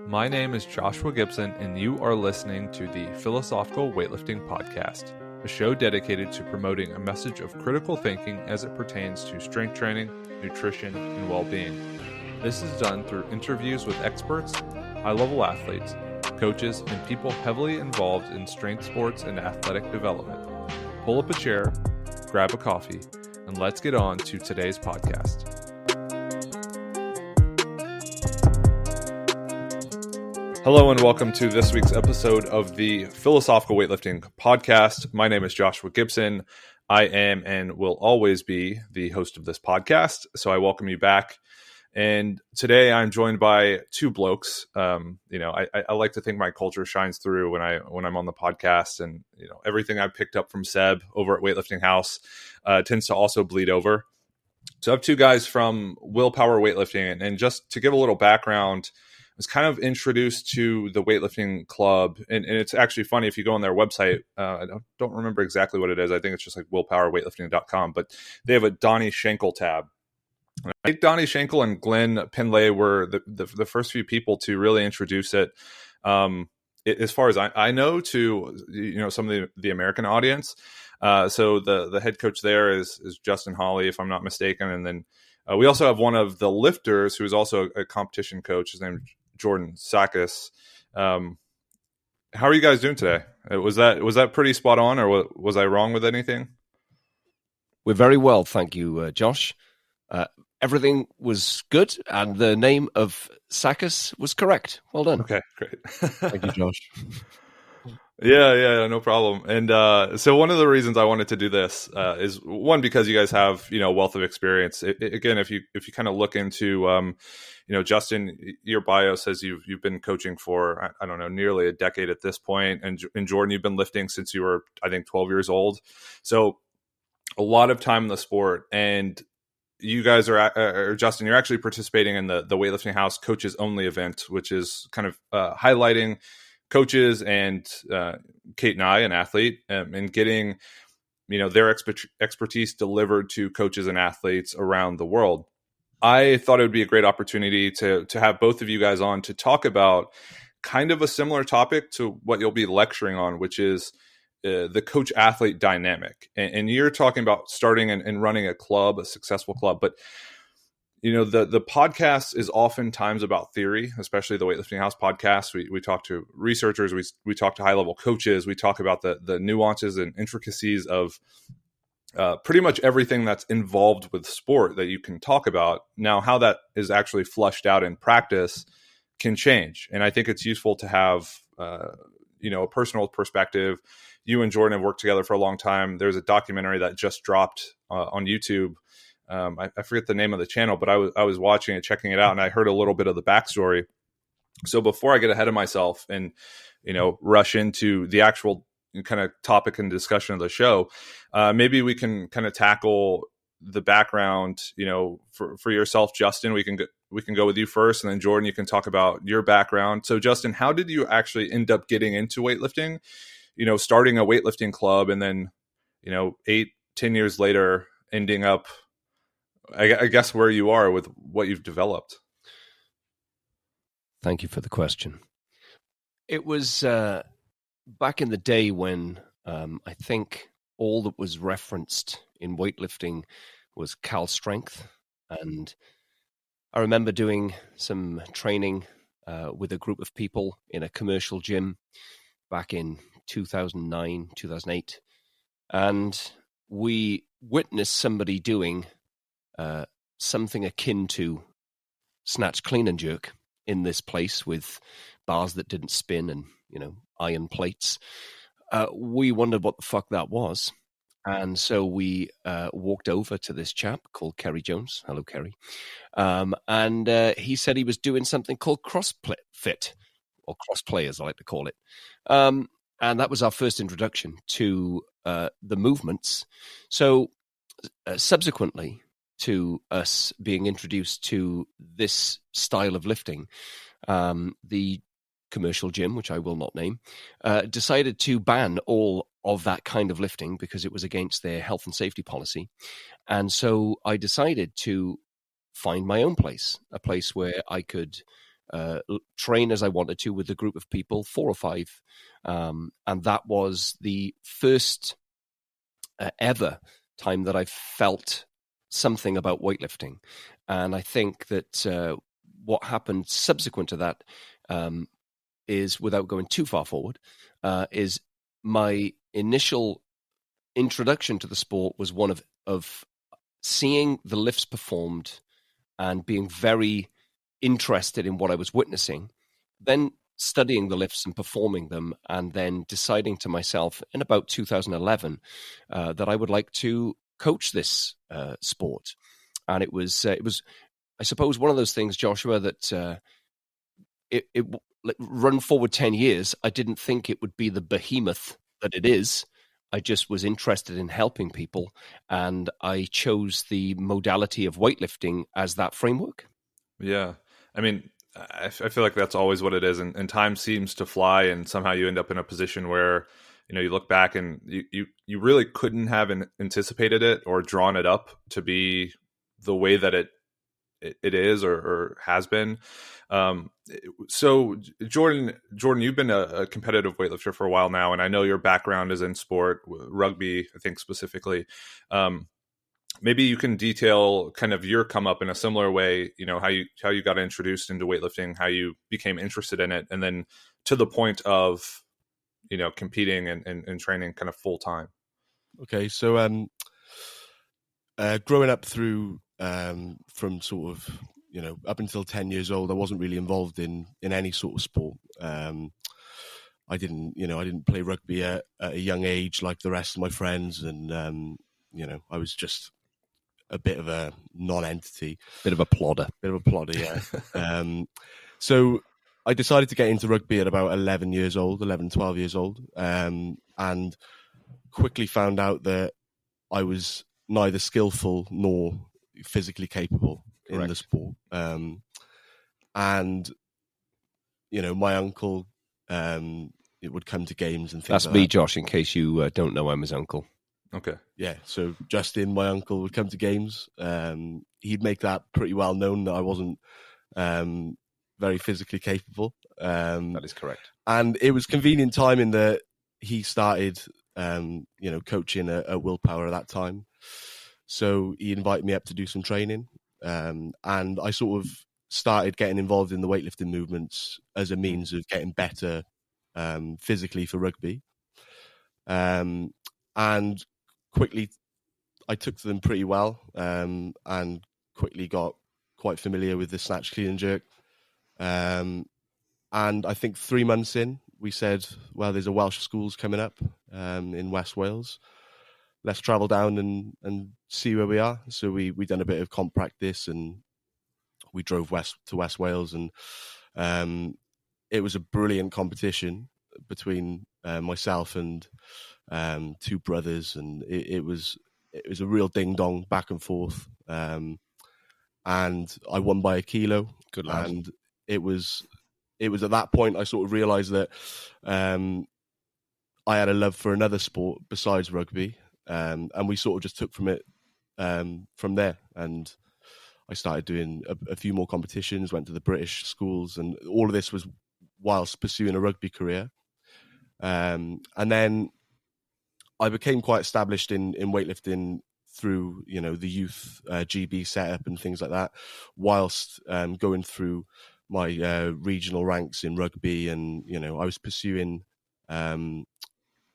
My name is Joshua Gibson, and you are listening to the Philosophical Weightlifting Podcast, a show dedicated to promoting a message of critical thinking as it pertains to strength training, nutrition, and well-being. This is done through interviews with experts, high-level athletes, coaches, and people heavily involved in strength sports and athletic development. Pull up a chair, grab a coffee, and let's get on to today's podcast. Hello and welcome to this week's episode of the Philosophical Weightlifting Podcast. My name is Joshua Gibson. I am and will always be the host of this podcast, so I welcome you back. And today I'm joined by two blokes. I like to think my culture shines through when I'm on the podcast, and everything I picked up from Seb over at Weightlifting House tends to also bleed over. So I have two guys from Willpower Weightlifting, and just to give a little background, I was kind of introduced to the weightlifting club, and it's actually funny if you go on their website. I don't remember exactly what it is. I think it's just like willpowerweightlifting.com, but they have a Donnie Schenkel tab. I think Donnie Schenkel and Glenn Pinlay were the first few people to really introduce it, as far as I know, to some of the American audience. So the head coach there is Justin Hawley, if I'm not mistaken, and then we also have one of the lifters who is also a competition coach. His name is Jordan Sakkas. How are you guys doing today? Was that pretty spot on, or was I wrong with anything? We're very well, thank you, Josh. Everything was good, and the name of Sakkas was correct. Well done. Okay, great. Thank you, Josh. Yeah, no problem. And so one of the reasons I wanted to do this is one, because you guys have a wealth of experience. Again, if you kind of look into Justin, your bio says you've been coaching for I don't know, nearly a decade at this point, and Jordan, you've been lifting since you were, I think, 12 years old. So a lot of time in the sport. And you guys or Justin, you're actually participating in the Weightlifting House Coaches Only event, which is kind of highlighting coaches and Kate and I, an athlete, and getting their expertise delivered to coaches and athletes around the world. I thought it would be a great opportunity to have both of you guys on to talk about kind of a similar topic to what you'll be lecturing on, which is the coach-athlete dynamic. And you're talking about starting and running a club, a successful club. But, the podcast is oftentimes about theory, especially the Weightlifting House podcast. We talk to researchers, we talk to high-level coaches, we talk about the nuances and intricacies of pretty much everything that's involved with sport that you can talk about. Now, how that is actually flushed out in practice can change. And I think it's useful to have a personal perspective. You and Jordan have worked together for a long time. There's a documentary that just dropped on YouTube. I forget the name of the channel, but I was watching it, checking it out, and I heard a little bit of the backstory. So before I get ahead of myself and rush into the actual kind of topic and discussion of the show, maybe we can kind of tackle the background. For yourself, Justin, we can go with you first, and then Jordan, you can talk about your background. So Justin, how did you actually end up getting into weightlifting? Starting a weightlifting club, and then 8-10 years later ending up, I guess, where you are with what you've developed. Thank you for the question. It was back in the day when I think all that was referenced in weightlifting was cal strength. And I remember doing some training with a group of people in a commercial gym back in 2009, 2008. And we witnessed somebody doing something akin to snatch, clean, and jerk in this place with bars that didn't spin and, iron plates. We wondered what the fuck that was. And so we walked over to this chap called Kerry Jones. Hello, Kerry. And he said he was doing something called CrossFit, or crossplay, as I like to call it. And that was our first introduction to the movements. So subsequently to us being introduced to this style of lifting, the commercial gym, which I will not name, decided to ban all of that kind of lifting because it was against their health and safety policy. And so I decided to find my own place, a place where I could train as I wanted to with a group of people, 4 or 5. And that was the first ever time that I felt something about weightlifting. And I think that what happened subsequent to that is, without going too far forward, is my initial introduction to the sport was one of seeing the lifts performed and being very interested in what I was witnessing, then studying the lifts and performing them, and then deciding to myself in about 2011 that I would like to coach this sport. And it was, I suppose, one of those things, Joshua, that run forward 10 years, I didn't think it would be the behemoth that it is. I just was interested in helping people, and I chose the modality of weightlifting as that framework. Yeah. I mean, I feel like that's always what it is. And time seems to fly, and somehow you end up in a position where, you look back and you really couldn't have anticipated it or drawn it up to be the way that it is or has been. So Jordan, you've been a competitive weightlifter for a while now, and I know your background is in sport, rugby, I think specifically. Maybe you can detail kind of your come up in a similar way, how you got introduced into weightlifting, how you became interested in it, and then to the point of, competing and training kind of full time. Okay. So, growing up through, from sort of, up until 10 years old, I wasn't really involved in any sort of sport. I didn't play rugby at a young age like the rest of my friends. And, I was just a bit of a non-entity. Bit of a plodder, yeah. So I decided to get into rugby at about 11, 12 years old, and quickly found out that I was neither skillful nor physically capable in the sport. And, my uncle, it would come to games and things That's like me, that. Josh, in case you don't know, I'm his uncle. Okay. Yeah, so Justin, my uncle, would come to games. He'd make that pretty well known that I wasn't very physically capable. That is correct. And it was convenient timing that he started, coaching at Willpower at that time. So he invited me up to do some training. And I sort of started getting involved in the weightlifting movements as a means of getting better physically for rugby. And quickly, I took to them pretty well, and quickly got quite familiar with the snatch, clean and jerk. And I think 3 months in, we said, well, there's a Welsh schools coming up in West Wales. Let's travel down and see where we are. So we done a bit of comp practice, and we drove to West Wales, and it was a brilliant competition between myself and 2 brothers, and it was a real ding dong back and forth, and I won by a kilo. Good lad. And it was at that point I sort of realised that I had a love for another sport besides rugby, and we sort of just took from it from there. And I started doing a few more competitions, went to the British schools, and all of this was whilst pursuing a rugby career. And then I became quite established in weightlifting through, the youth GB setup and things like that, whilst going through my regional ranks in rugby. And, I was pursuing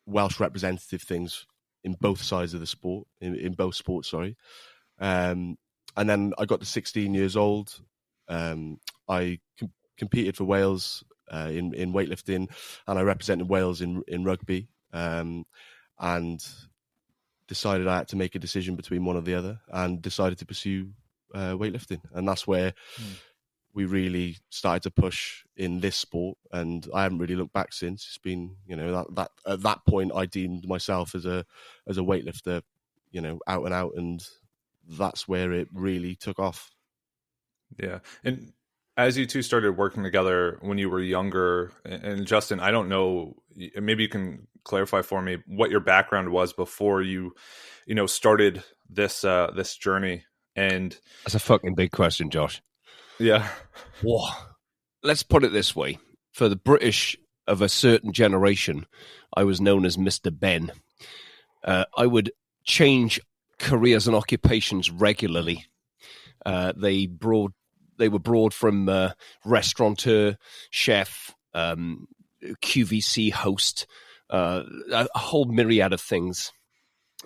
Welsh representative things in both sides of the sport, in both sports, sorry. And then I got to 16 years old. I competed for Wales in weightlifting, and I represented Wales in rugby. And decided I had to make a decision between one or the other, and decided to pursue weightlifting. And that's where we really started to push in this sport. And I haven't really looked back since. It's been, that at that point I deemed myself as a weightlifter, out and out, and that's where it really took off. Yeah. And as you two started working together when you were younger, and Justin, I don't know, maybe you can clarify for me what your background was before you started this journey. And that's a fucking big question, Josh. Yeah. Whoa. let's put it this way. For the British of a certain generation, I was known as Mr. Ben. I would change careers and occupations regularly. They were broad from restaurateur, chef, QVC host, a whole myriad of things.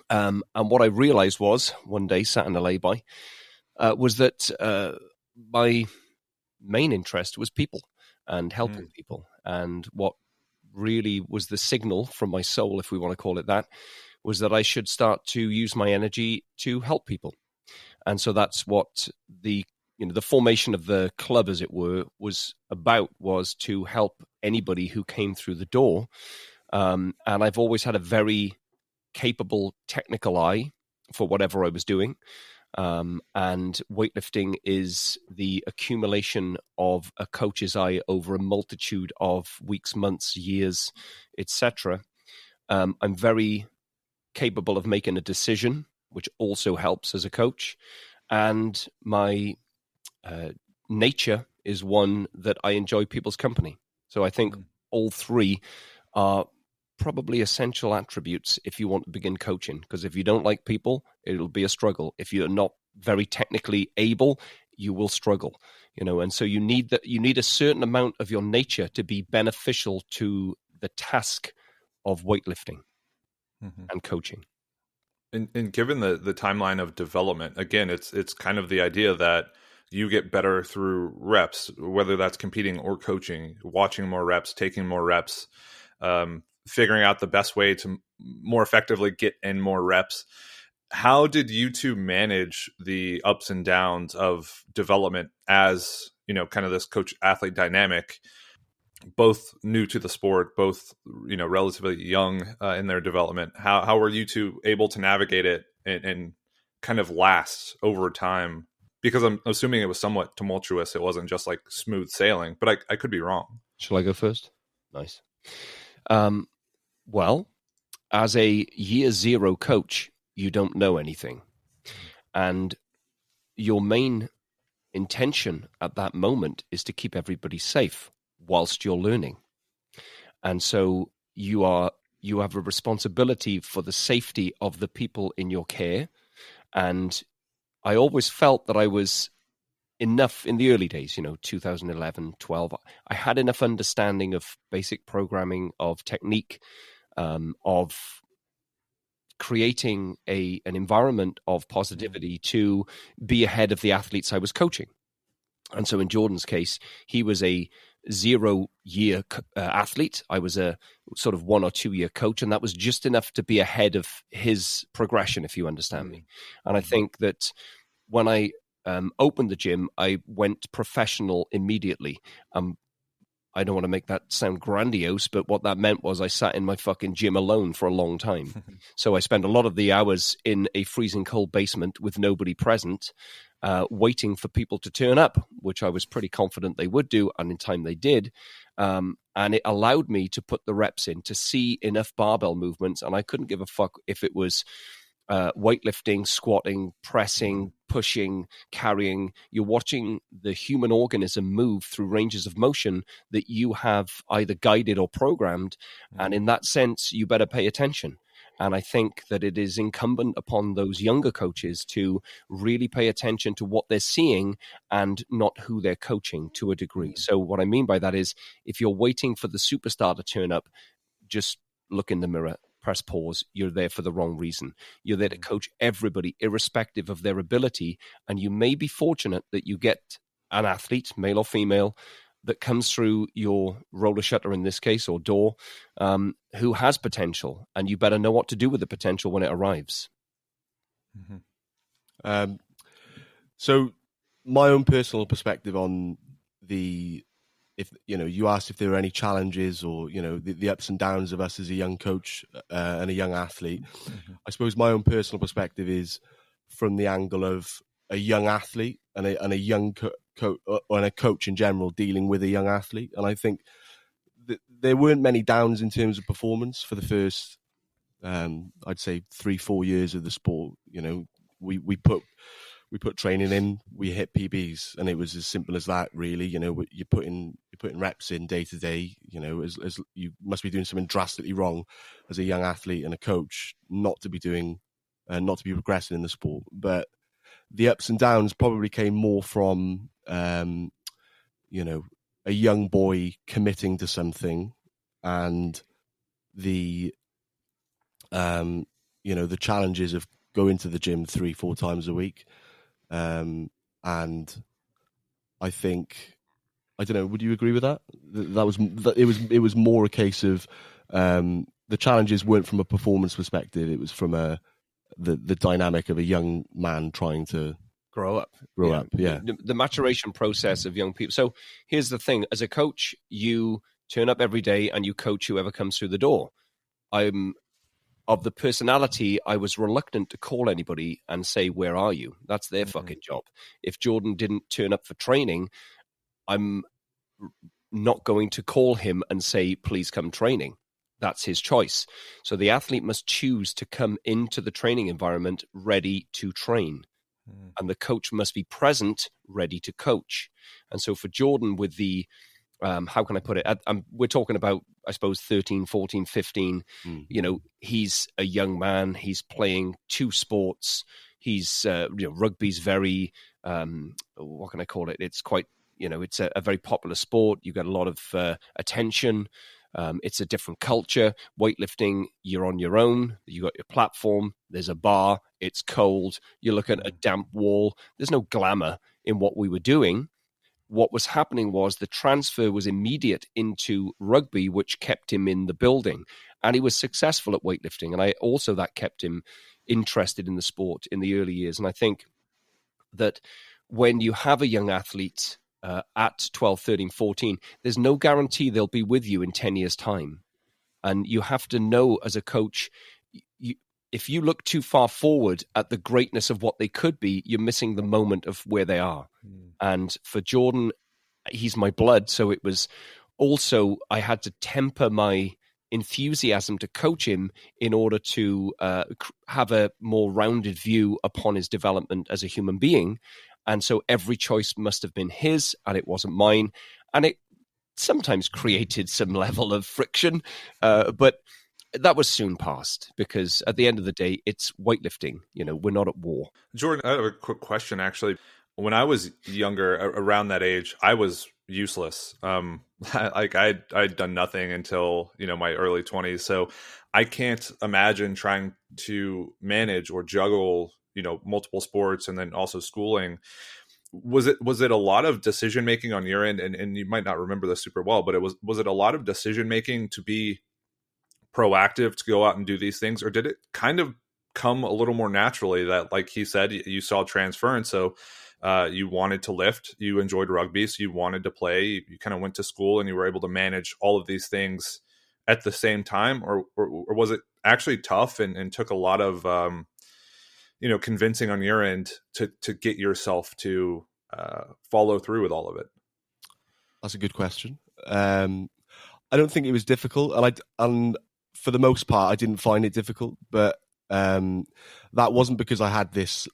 And what I realized was, one day, sat in a lay-by, was that my main interest was people and helping people. And what really was the signal from my soul, if we want to call it that, was that I should start to use my energy to help people. And so that's what the formation of the club, as it were, was about, was to help anybody who came through the door. And I've always had a very capable technical eye for whatever I was doing. And weightlifting is the accumulation of a coach's eye over a multitude of weeks, months, years, etc. I'm very capable of making a decision, which also helps as a coach. And my nature is one that I enjoy people's company. So I think all three are probably essential attributes if you want to begin coaching, because if you don't like people, it'll be a struggle. If you're not very technically able, you will struggle, and so you need a certain amount of your nature to be beneficial to the task of weightlifting and coaching. And given the timeline of development, again, it's kind of the idea that you get better through reps, whether that's competing or coaching, watching more reps, taking more reps, figuring out the best way to more effectively get in more reps. How did you two manage the ups and downs of development as, kind of this coach-athlete dynamic, both new to the sport, both, relatively young in their development? How were you two able to navigate it and kind of last over time? Because I'm assuming it was somewhat tumultuous. It wasn't just like smooth sailing, but I could be wrong. Shall I go first? Nice. Well, as a year zero coach, you don't know anything. And your main intention at that moment is to keep everybody safe whilst you're learning. And so you have a responsibility for the safety of the people in your care. And I always felt that I was enough in the early days, 2011, 12. I had enough understanding of basic programming, of technique, of creating an environment of positivity to be ahead of the athletes I was coaching. And so in Jordan's case, he was a 0-year athlete. I was a sort of 1 or 2 year coach, and that was just enough to be ahead of his progression, if you understand me. And I think that when I opened the gym, I went professional immediately. I don't want to make that sound grandiose, but what that meant was I sat in my fucking gym alone for a long time. So I spent a lot of the hours in a freezing cold basement with nobody present, waiting for people to turn up, which I was pretty confident they would do, and in time they did. And it allowed me to put the reps in, to see enough barbell movements, and I couldn't give a fuck if it was weightlifting, squatting, pressing, pushing, carrying. You're watching the human organism move through ranges of motion that you have either guided or programmed. And in that sense, you better pay attention. And I think that it is incumbent upon those younger coaches to really pay attention to what they're seeing and not who they're coaching to a degree. So what I mean by that is, if you're waiting for the superstar to turn up, just look in the mirror, press pause. You're there for the wrong reason. You're there to coach everybody, irrespective of their ability. And you may be fortunate that you get an athlete, male or female, that comes through your roller shutter in this case, or door, who has potential, and you better know what to do with the potential when it arrives. So my own personal perspective on if you asked if there were any challenges or the ups and downs of us as a young coach and a young athlete. I suppose my own personal perspective is from the angle of a young athlete and a young and a coach in general dealing with a young athlete. And I think that there weren't many downs in terms of performance for the first, I'd say 3-4 years of the sport. We put training in, we hit PBs, and it was as simple as that, really. You're putting putting reps in day to day, as you must be doing something drastically wrong as a young athlete and a coach not to be doing, not to be progressing in the sport. But the ups and downs probably came more from, a young boy committing to something, and the the challenges of going to the gym 3-4 times a week. And I think, I don't know, would you agree with that? It was more a case of the challenges weren't from a performance perspective. It was from the dynamic of a young man trying to grow up. Yeah. The maturation process of young people. So here's the thing. As a coach, you turn up every day and you coach whoever comes through the door. I'm of the personality, I was reluctant to call anybody and say, where are you? That's their fucking job. If Jordan didn't turn up for training, I'm not going to call him and say, please come training. That's his choice. So the athlete must choose to come into the training environment ready to train. And the coach must be present, ready to coach. And so for Jordan, with the, how can I put it? We're talking about, I suppose, 13, 14, 15. He's a young man. He's playing 2 sports. He's, rugby's very, what can I call it? It's quite, it's a very popular sport. You get a lot of attention. It's a different culture. Weightlifting, you're on your own. You got your platform. There's a bar. It's cold. You look at a damp wall. There's no glamour in what we were doing. What was happening was the transfer was immediate into rugby, which kept him in the building. And he was successful at weightlifting. And that kept him interested in the sport in the early years. And I think that when you have a young athlete at 12, 13, 14, there's no guarantee they'll be with you in 10 years' time. And you have to know as a coach, if you look too far forward at the greatness of what they could be, you're missing the moment of where they are. And for Jordan, he's my blood. So it was also, I had to temper my enthusiasm to coach him in order to have a more rounded view upon his development as a human being. And so every choice must have been his, and it wasn't mine. And it sometimes created some level of friction, but that was soon past, because at the end of the day, it's weightlifting. We're not at war. Jordan, I have a quick question, actually. When I was younger, around that age, I was useless. I'd done nothing until, my early 20s. So I can't imagine trying to manage or juggle, multiple sports and then also schooling. Was it a lot of decision making on your end? And you might not remember this super well, but was it a lot of decision making to be proactive, to go out and do these things? Or did it kind of come a little more naturally that, like he said, you saw transference? So you wanted to lift, you enjoyed rugby, so you wanted to play, you kind of went to school and you were able to manage all of these things at the same time? Or was it actually tough and took a lot of, convincing on your end to get yourself to follow through with all of it? That's a good question. I don't think it was difficult. And for the most part, I didn't find it difficult, but that wasn't because I had this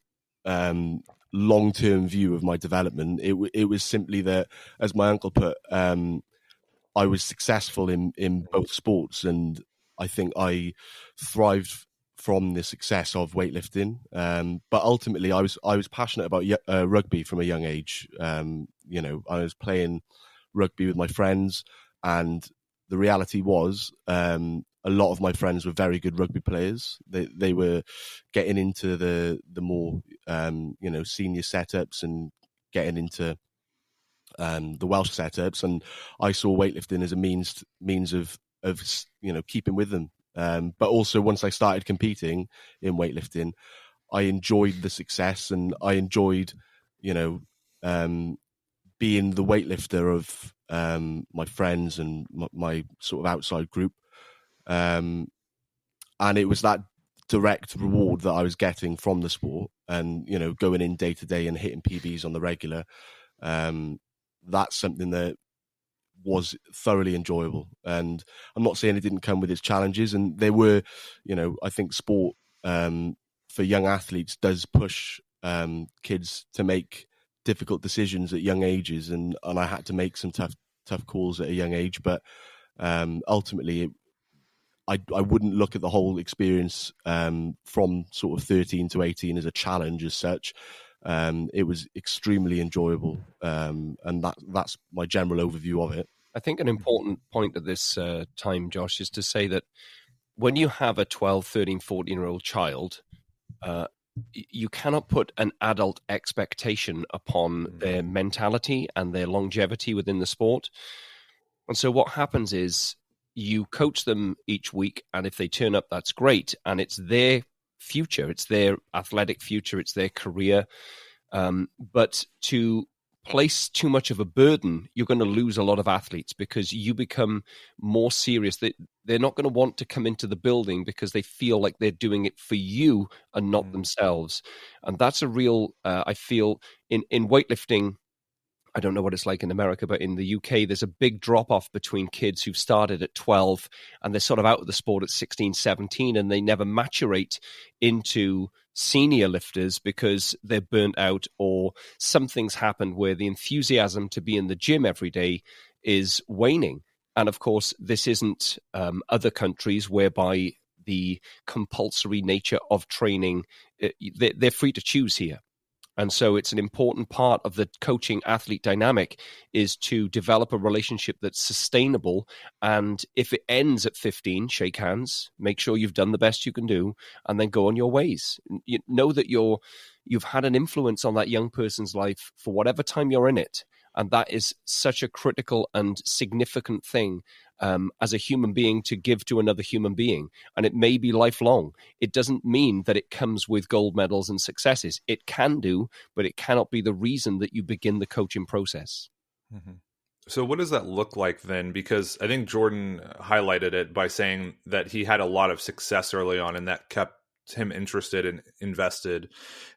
long-term view of my development. It was simply that, as my uncle put, I was successful in both sports, and I think I thrived from the success of weightlifting. But ultimately, I was passionate about rugby from a young age. I was playing rugby with my friends, and the reality was, a lot of my friends were very good rugby players. They were getting into the more senior setups and getting into the Welsh setups, and I saw weightlifting as a means of keeping with them. But also, once I started competing in weightlifting, I enjoyed the success, and I enjoyed being the weightlifter of my friends and my sort of outside group. And it was that direct reward that I was getting from the sport, and going in day to day and hitting PBs on the regular. That's something that was thoroughly enjoyable. And I'm not saying it didn't come with its challenges, and there were, I think sport for young athletes does push kids to make difficult decisions at young ages, and I had to make some tough tough calls at a young age, but ultimately, I wouldn't look at the whole experience from sort of 13 to 18 as a challenge as such. It was extremely enjoyable, and that's my general overview of it. I think an important point at this time, Josh, is to say that when you have a 12, 13, 14-year-old child, you cannot put an adult expectation upon their mentality and their longevity within the sport. And so what happens is you coach them each week, and if they turn up, that's great. And it's their future. It's their athletic future. It's their career. But to place too much of a burden, you're going to lose a lot of athletes because you become more serious. They're not going to want to come into the building because they feel like they're doing it for you and not themselves. And that's a real, I feel, in weightlifting, I don't know what it's like in America, but in the UK, there's a big drop-off between kids who've started at 12 and they're sort of out of the sport at 16, 17, and they never maturate into senior lifters because they're burnt out or something's happened where the enthusiasm to be in the gym every day is waning. And of course, this isn't other countries whereby the compulsory nature of training, they're free to choose here. And so it's an important part of the coaching athlete dynamic is to develop a relationship that's sustainable. And if it ends at 15, shake hands, make sure you've done the best you can do, and then go on your ways. You know that you've had an influence on that young person's life for whatever time you're in it. And that is such a critical and significant thing as a human being to give to another human being. And it may be lifelong. It doesn't mean that it comes with gold medals and successes. It can do, but it cannot be the reason that you begin the coaching process. Mm-hmm. So what does that look like then? Because I think Jordan highlighted it by saying that he had a lot of success early on and that kept him interested and invested.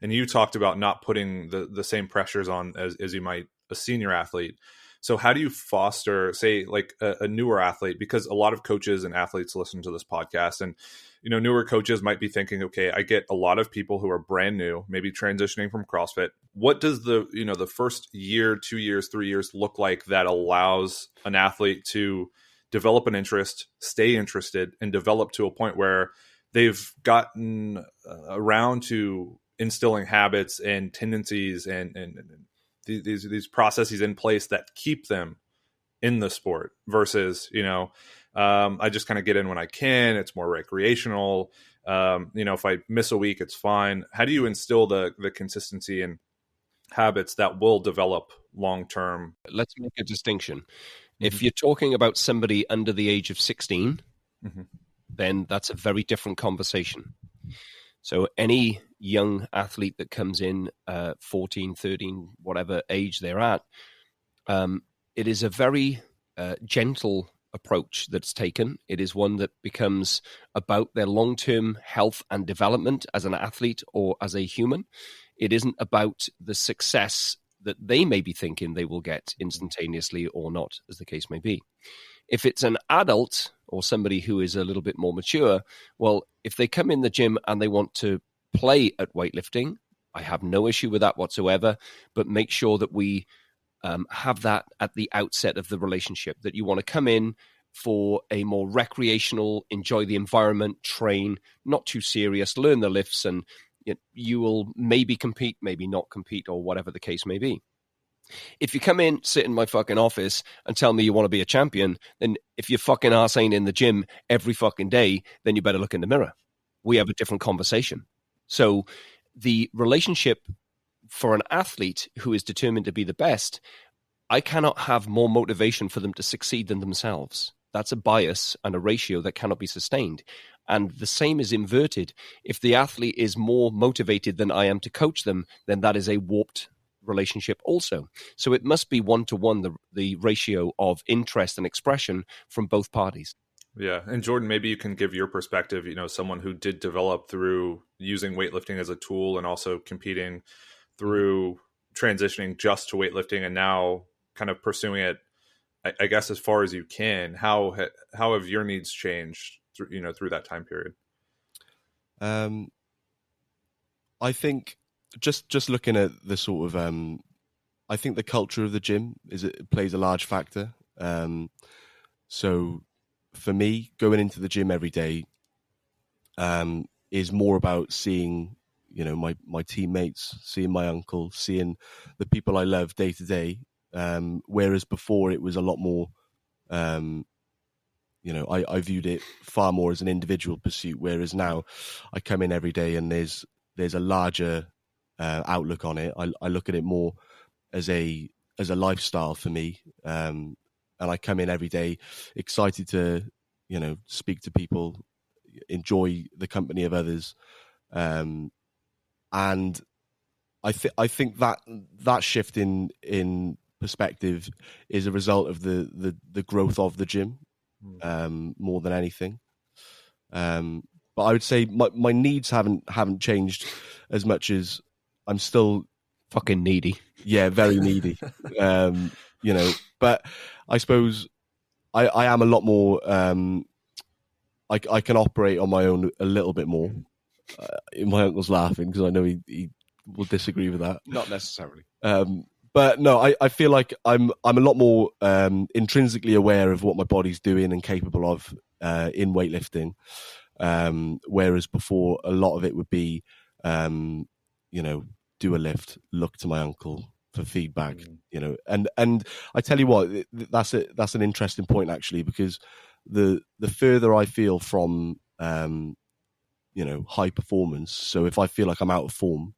And you talked about not putting the same pressures on as you might a senior athlete. So how do you foster, say, like a newer athlete? Because a lot of coaches and athletes listen to this podcast, and newer coaches might be thinking, okay, I get a lot of people who are brand new, maybe transitioning from CrossFit. What does the first year, 2 years, 3 years look like that allows an athlete to develop an interest, stay interested, and develop to a point where they've gotten around to instilling habits and tendencies and these processes in place that keep them in the sport versus, I just kind of get in when I can. It's more recreational. If I miss a week, it's fine. How do you instill the consistency and habits that will develop long-term? Let's make a distinction. Mm-hmm. If you're talking about somebody under the age of 16, mm-hmm. then that's a very different conversation. So any young athlete that comes in 14, 13, whatever age they're at, it is a very gentle approach that's taken. It is one that becomes about their long-term health and development as an athlete or as a human. It isn't about the success that they may be thinking they will get instantaneously or not, as the case may be. If it's an adult or somebody who is a little bit more mature, well, if they come in the gym and they want to play at weightlifting, I have no issue with that whatsoever, but make sure that we have that at the outset of the relationship, that you want to come in for a more recreational, enjoy the environment, train, not too serious, learn the lifts, and you will maybe compete, maybe not compete, or whatever the case may be. If you come in, sit in my fucking office and tell me you want to be a champion, then if your fucking ass ain't in the gym every fucking day, then you better look in the mirror. We have a different conversation. So the relationship for an athlete who is determined to be the best, I cannot have more motivation for them to succeed than themselves. That's a bias and a ratio that cannot be sustained. And the same is inverted. If the athlete is more motivated than I am to coach them, then that is a warped relationship also. So it must be one-to-one, the ratio of interest and expression from both parties. Yeah. And Jordan, maybe you can give your perspective, someone who did develop through using weightlifting as a tool and also competing through transitioning just to weightlifting and now kind of pursuing it, I guess, as far as you can. How have your needs changed through that time period? I think just looking at the sort of, I think the culture of the gym plays a large factor. So for me, going into the gym every day is more about seeing, my teammates, seeing my uncle, seeing the people I love day to day. Whereas before it was a lot more, I viewed it far more as an individual pursuit. Whereas now I come in every day and there's a larger outlook on it. I look at it more as a lifestyle for me. And I come in every day excited to, speak to people, enjoy the company of others. And I think that shift in perspective is a result of the growth of the gym, more than anything. But I would say my needs haven't changed as much as I'm still fucking needy. Yeah, very needy. But I suppose I am a lot more. I can operate on my own a little bit more. My uncle's laughing because I know he will disagree with that. Not necessarily. But no, I feel like I'm a lot more intrinsically aware of what my body's doing and capable of in weightlifting. Whereas before, a lot of it would be, do a lift, look to my uncle for feedback, and I tell you what, that's an interesting point actually, because the further I feel from, high performance. So if I feel like I'm out of form,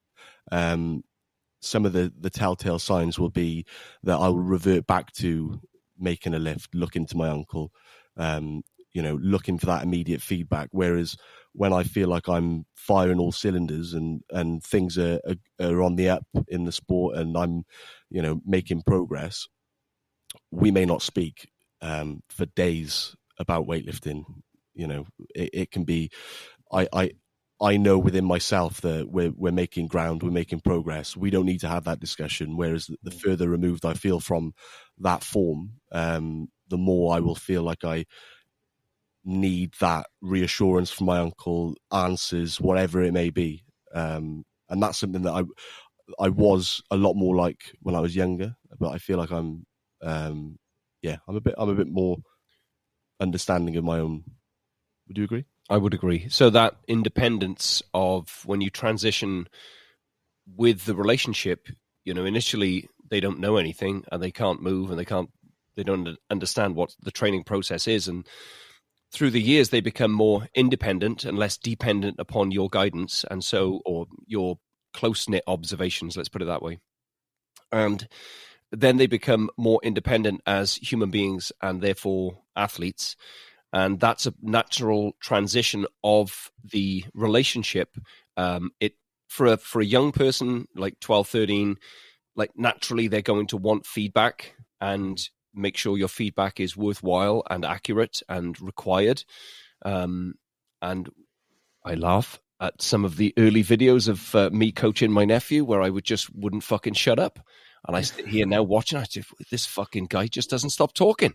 some of the telltale signs will be that I will revert back to making a lift, looking to my uncle, looking for that immediate feedback. Whereas when I feel like I'm firing all cylinders and things are on the up in the sport and I'm, making progress, we may not speak for days about weightlifting. It can be, I know within myself that we're making ground, we're making progress. We don't need to have that discussion. Whereas the further removed I feel from that form, the more I will feel like I need that reassurance from my uncle, answers, whatever it may be. And that's something that I was a lot more like when I was younger, but I feel like I'm a bit more understanding of my own. Would you agree? I would agree. So that independence of when you transition with the relationship, initially they don't know anything and they can't move and they don't understand what the training process is. And through the years, they become more independent and less dependent upon your guidance. And so, or your close-knit observations, let's put it that way. And then they become more independent as human beings and therefore athletes. And that's a natural transition of the relationship. For a young person like 12, 13, like naturally they're going to want feedback and make sure your feedback is worthwhile and accurate and required. And I laugh at some of the early videos of me coaching my nephew where I wouldn't fucking shut up. And I sit here now watching, I say, this fucking guy just doesn't stop talking.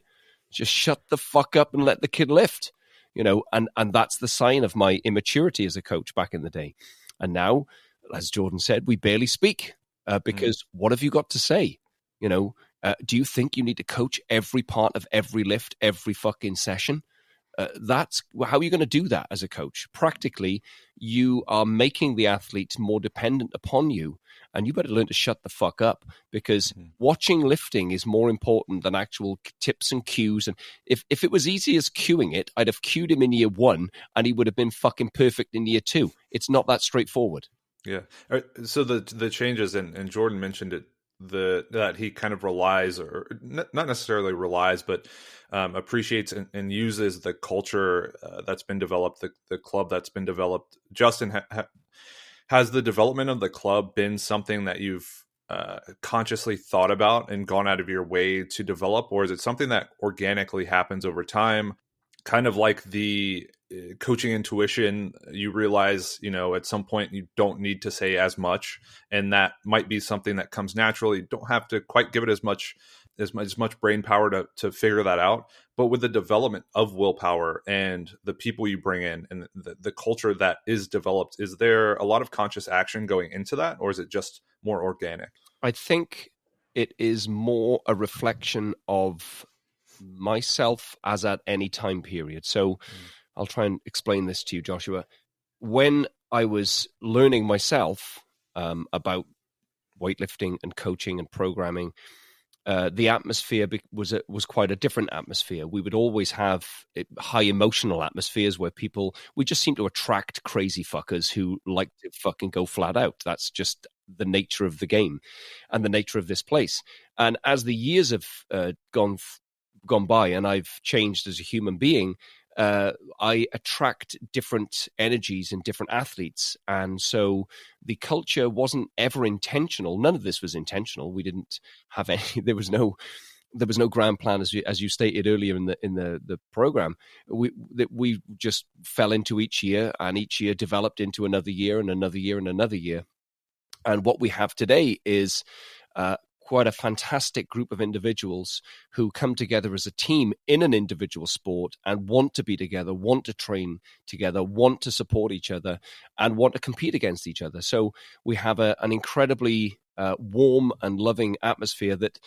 Just shut the fuck up and let the kid lift, and that's the sign of my immaturity as a coach back in the day. And now, as Jordan said, we barely speak because what have you got to say? Do you think you need to coach every part of every lift, every fucking session? That's how are you going to do that as a coach? Practically, you are making the athlete more dependent upon you, and you better learn to shut the fuck up because watching lifting is more important than actual tips and cues. And if it was easy as cueing it, I'd have cued him in year 1 and he would have been fucking perfect in year 2. It's not that straightforward. Yeah. So the changes, and Jordan mentioned it, that he kind of relies, or not necessarily relies, but appreciates and uses the culture that's been developed, the club that's been developed. Justin, has the development of the club been something that you've consciously thought about and gone out of your way to develop, or is it something that organically happens over time? Kind of like the coaching intuition, you realize, at some point you don't need to say as much, and that might be something that comes naturally. You don't have to quite give it as much brain power to figure that out. But with the development of willpower and the people you bring in and the culture that is developed, is there a lot of conscious action going into that, or is it just more organic? I think it is more a reflection of myself as at any time period. So I'll try and explain this to you, Joshua. When I was learning myself about weightlifting and coaching and programming, the atmosphere was quite a different atmosphere. We would always have high emotional atmospheres where we just seem to attract crazy fuckers who like to fucking go flat out. That's just the nature of the game and the nature of this place. And as the years have gone by and I've changed as a human being, I attract different energies in different athletes. And so the culture wasn't ever intentional. None of this was intentional. We didn't have any, there was no grand plan, as you stated earlier in the program. We just fell into each year, and each year developed into another year and another year and another year. And what we have today is quite a fantastic group of individuals who come together as a team in an individual sport and want to be together, want to train together, want to support each other, and want to compete against each other. So we have an incredibly warm and loving atmosphere that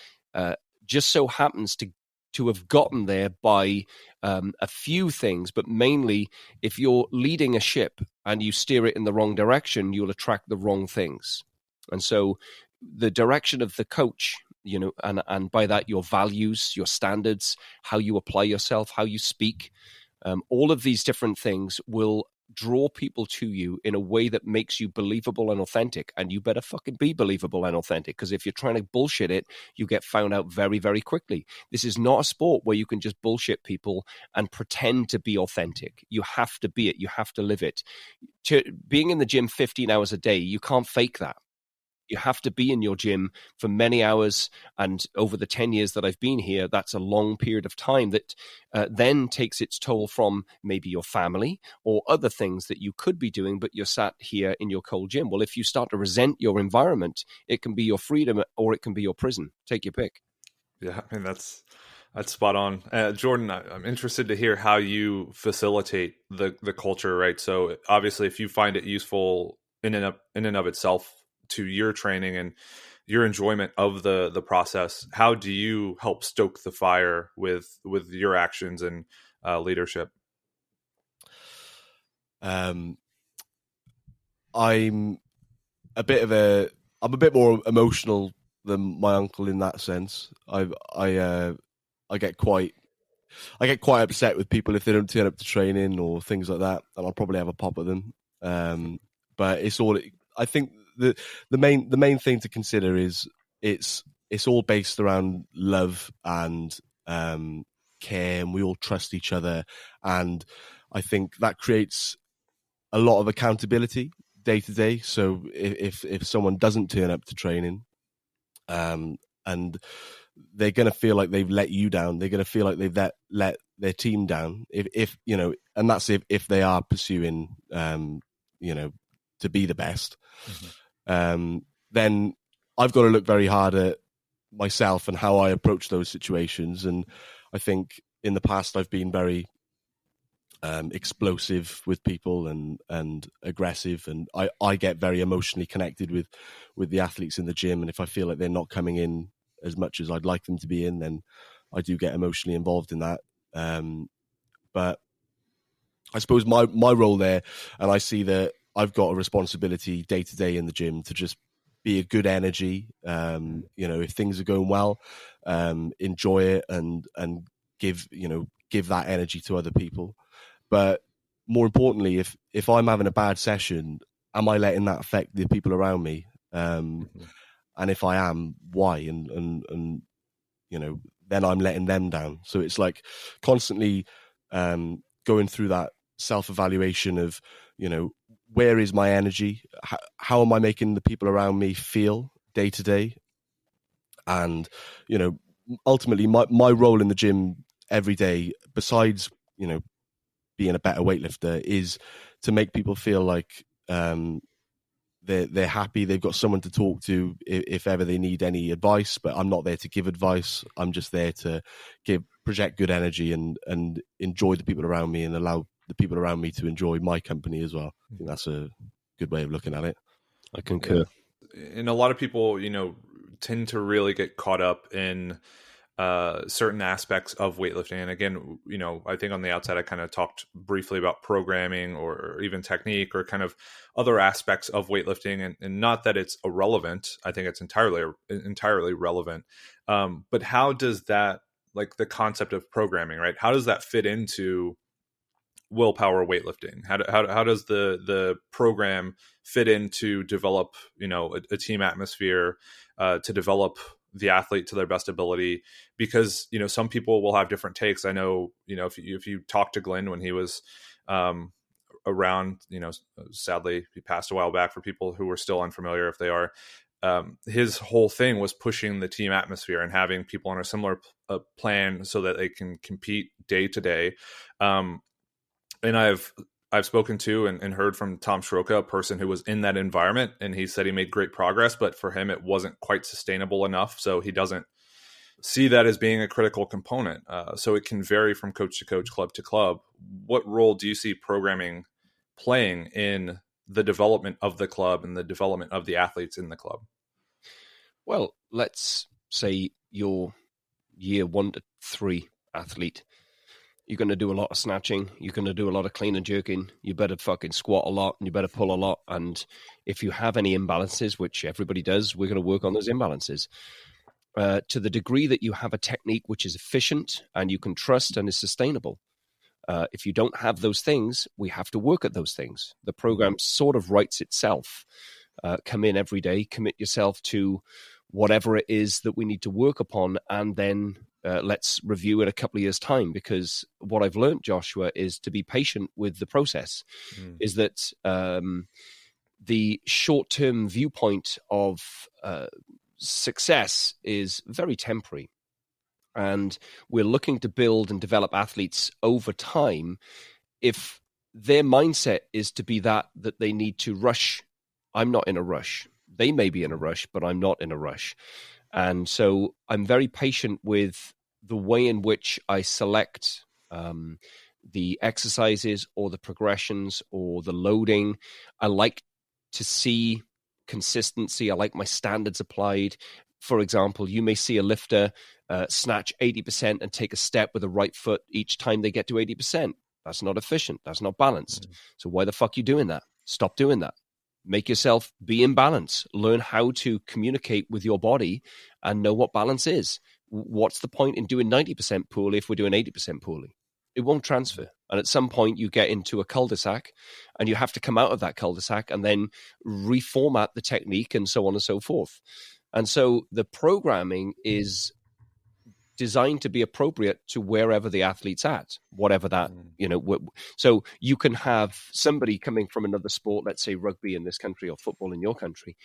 just so happens to have gotten there by a few things, but mainly if you're leading a ship and you steer it in the wrong direction, you'll attract the wrong things. And so the direction of the coach, and by that your values, your standards, how you apply yourself, how you speak, all of these different things will draw people to you in a way that makes you believable and authentic. And you better fucking be believable and authentic, because if you're trying to bullshit it, you get found out very, very quickly. This is not a sport where you can just bullshit people and pretend to be authentic. You have to be it. You have to live it. Being in the gym 15 hours a day, you can't fake that. You have to be in your gym for many hours. And over the 10 years that I've been here, that's a long period of time that then takes its toll from maybe your family or other things that you could be doing, but you're sat here in your cold gym. Well, if you start to resent your environment, it can be your freedom or it can be your prison. Take your pick. Yeah, I mean, that's spot on. Jordan, I'm interested to hear how you facilitate the culture, right? So obviously, if you find it useful in and of itself to your training and your enjoyment of the process, how do you help stoke the fire with your actions and leadership? I'm a bit more emotional than my uncle in that sense. I get quite upset with people if they don't turn up to training or things like that, and I'll probably have a pop at them. But it's all, I think the main thing to consider is it's all based around love and care, and we all trust each other, and I think that creates a lot of accountability day to day. So if someone doesn't turn up to training, and they're going to feel like they've let you down, they're going to feel like they've let their team down. If and that's if they are pursuing, to be the best. Mm-hmm. Then I've got to look very hard at myself and how I approach those situations. And I think in the past I've been very explosive with people and aggressive, and I get very emotionally connected with the athletes in the gym. And if I feel like they're not coming in as much as I'd like them to be in, then I do get emotionally involved in that. But I suppose my role there, and I see that I've got a responsibility day to day in the gym to just be a good energy. If things are going well, enjoy it and give that energy to other people. But more importantly, if I'm having a bad session, am I letting that affect the people around me? And if I am, why? And then I'm letting them down. So it's like constantly going through that self-evaluation of, where is my energy? How am I making the people around me feel day to day? And, ultimately my role in the gym every day, besides, being a better weightlifter, is to make people feel like they're happy, they've got someone to talk to if ever they need any advice. But I'm not there to give advice. I'm just there to project good energy and enjoy the people around me and allow the people around me to enjoy my company as well. I think that's a good way of looking at it. I concur. And a lot of people, tend to really get caught up in certain aspects of weightlifting. And again, I think on the outside, I kind of talked briefly about programming or even technique or kind of other aspects of weightlifting, and not that it's irrelevant. I think it's entirely relevant. But how does that, like the concept of programming, right? How does that fit into willpower weightlifting? How does the program fit in to develop, a team atmosphere, to develop the athlete to their best ability? Because, some people will have different takes. I know, if you talk to Glenn when he was around, sadly he passed a while back, for people who are still unfamiliar, if they are, his whole thing was pushing the team atmosphere and having people on a similar plan so that they can compete day to day. And I've spoken to and heard from Tom Schroka, a person who was in that environment, and he said he made great progress, but for him, it wasn't quite sustainable enough. So he doesn't see that as being a critical component. So it can vary from coach to coach, club to club. What role do you see programming playing in the development of the club and the development of the athletes in the club? Well, let's say your year 1 to 3 athlete. You're going to do a lot of snatching. You're going to do a lot of clean and jerking. You better fucking squat a lot, and you better pull a lot. And if you have any imbalances, which everybody does, we're going to work on those imbalances. To the degree that you have a technique which is efficient and you can trust and is sustainable. If you don't have those things, we have to work at those things. The program sort of writes itself. Come in every day, commit yourself to whatever it is that we need to work upon, and then let's review it a couple of years' time. Because what I've learned, Joshua, is to be patient with the process. Is that the short-term viewpoint of success is very temporary. And we're looking to build and develop athletes over time. If their mindset is to be that they need to rush, I'm not in a rush. They may be in a rush, but I'm not in a rush. And so I'm very patient with the way in which I select the exercises or the progressions or the loading. I like to see consistency. I like my standards applied. For example, you may see a lifter snatch 80% and take a step with the right foot each time they get to 80%. That's not efficient. That's not balanced. So why the fuck are you doing that? Stop doing that. Make yourself be in balance. Learn how to communicate with your body and know what balance is. What's the point in doing 90% poorly if we're doing 80% poorly? It won't transfer. And at some point you get into a cul-de-sac and you have to come out of that cul-de-sac and then reformat the technique and so on and so forth. And so the programming is designed to be appropriate to wherever the athlete's at, whatever that, so you can have somebody coming from another sport, let's say rugby in this country or football in your country,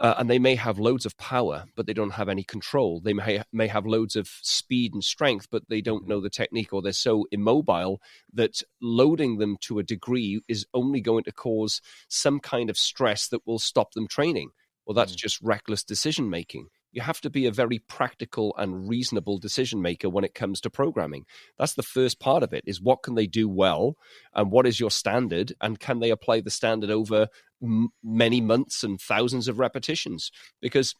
and they may have loads of power, but they don't have any control. They may have loads of speed and strength, but they don't know the technique, or they're so immobile that loading them to a degree is only going to cause some kind of stress that will stop them training. Well, that's just reckless decision-making. You have to be a very practical and reasonable decision maker when it comes to programming. That's the first part of it, is what can they do well and what is your standard, and can they apply the standard over many months and thousands of repetitions? Because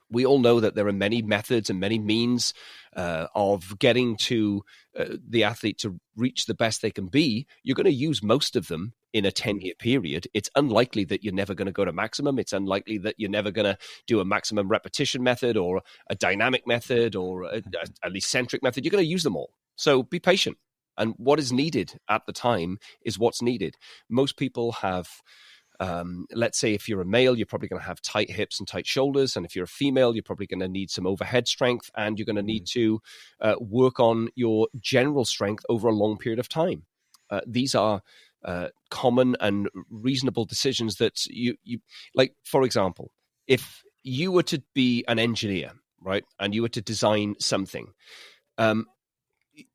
we all know that there are many methods and many means of getting to the athlete to reach the best they can be. You're going to use most of them in a 10-year period. It's unlikely that you're never going to go to maximum. It's unlikely that you're never going to do a maximum repetition method or a dynamic method or an eccentric method. You're going to use them all. So be patient. And what is needed at the time is what's needed. Most people have... let's say if you're a male, you're probably going to have tight hips and tight shoulders. And if you're a female, you're probably going to need some overhead strength, and you're going to need to work on your general strength over a long period of time. These are common and reasonable decisions that you like. For example, if you were to be an engineer, right, and you were to design something,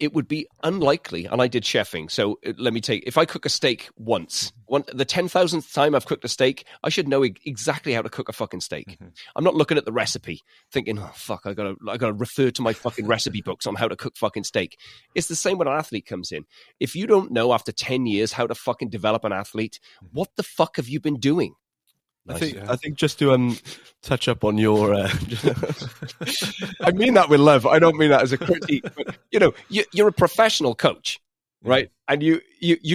it would be unlikely, and I did chefing, so let me take, if I cook a steak once, the 10,000th time I've cooked a steak, I should know exactly how to cook a fucking steak. I'm not looking at the recipe thinking, oh fuck, I gotta refer to my fucking recipe books on how to cook fucking steak. It's the same when an athlete comes in. If you don't know after 10 years how to fucking develop an athlete, what the fuck have you been doing? Nice. I think just to touch up on your, I mean that with love. I don't mean that as a critique. But, you're a professional coach, right? And you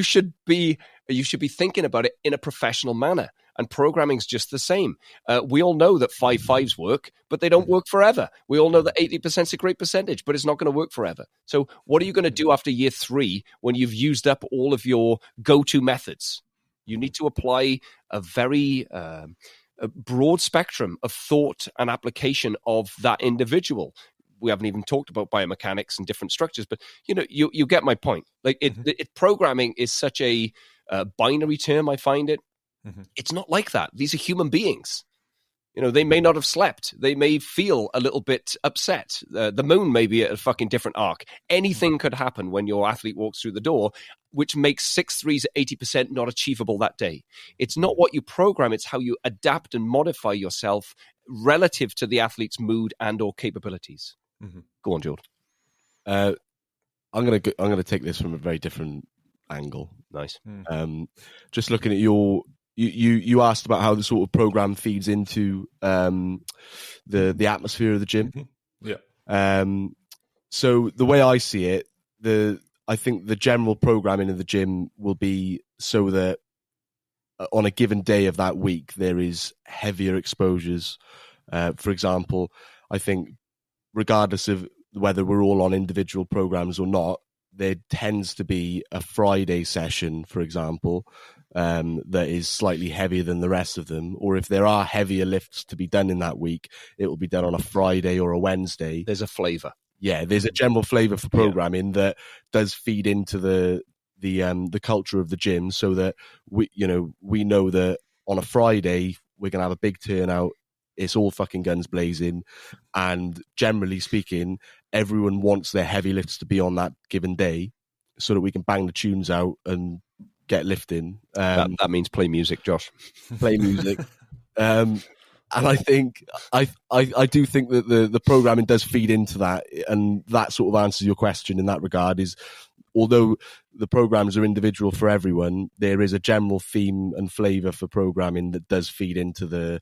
should be thinking about it in a professional manner. And programming's just the same. We all know that 5-5s work, but they don't work forever. We all know that 80% is a great percentage, but it's not going to work forever. So what are you going to do after year 3 when you've used up all of your go-to methods? You need to apply a very a broad spectrum of thought and application of that individual. We haven't even talked about biomechanics and different structures, but you get my point. Like programming is such a binary term. I find it. It's not like that. These are human beings. They may not have slept. They may feel a little bit upset. The moon may be at a fucking different arc. Anything could happen when your athlete walks through the door, which makes 6-3s at 80% not achievable that day. It's not what you program. It's how you adapt and modify yourself relative to the athlete's mood and or capabilities. Go on, Jordan. I'm gonna take this from a very different angle. Nice. Just looking at your. You asked about how the sort of program feeds into the atmosphere of the gym. Yeah. So the way I see it, I think the general programming of the gym will be so that on a given day of that week there is heavier exposures. For example, I think regardless of whether we're all on individual programs or not, there tends to be a Friday session, for example, that is slightly heavier than the rest of them. Or if there are heavier lifts to be done in that week, it will be done on a Friday or a Wednesday. There's a flavor. Yeah, there's a general flavor for programming that does feed into the culture of the gym, so that we know that on a Friday we're gonna have a big turnout. It's all fucking guns blazing, and generally speaking, everyone wants their heavy lifts to be on that given day, so that we can bang the tunes out and get lifting. That means play music, Josh. Play music. And I think I do think that the programming does feed into that, and that sort of answers your question in that regard. Is although the programs are individual for everyone, there is a general theme and flavor for programming that does feed into the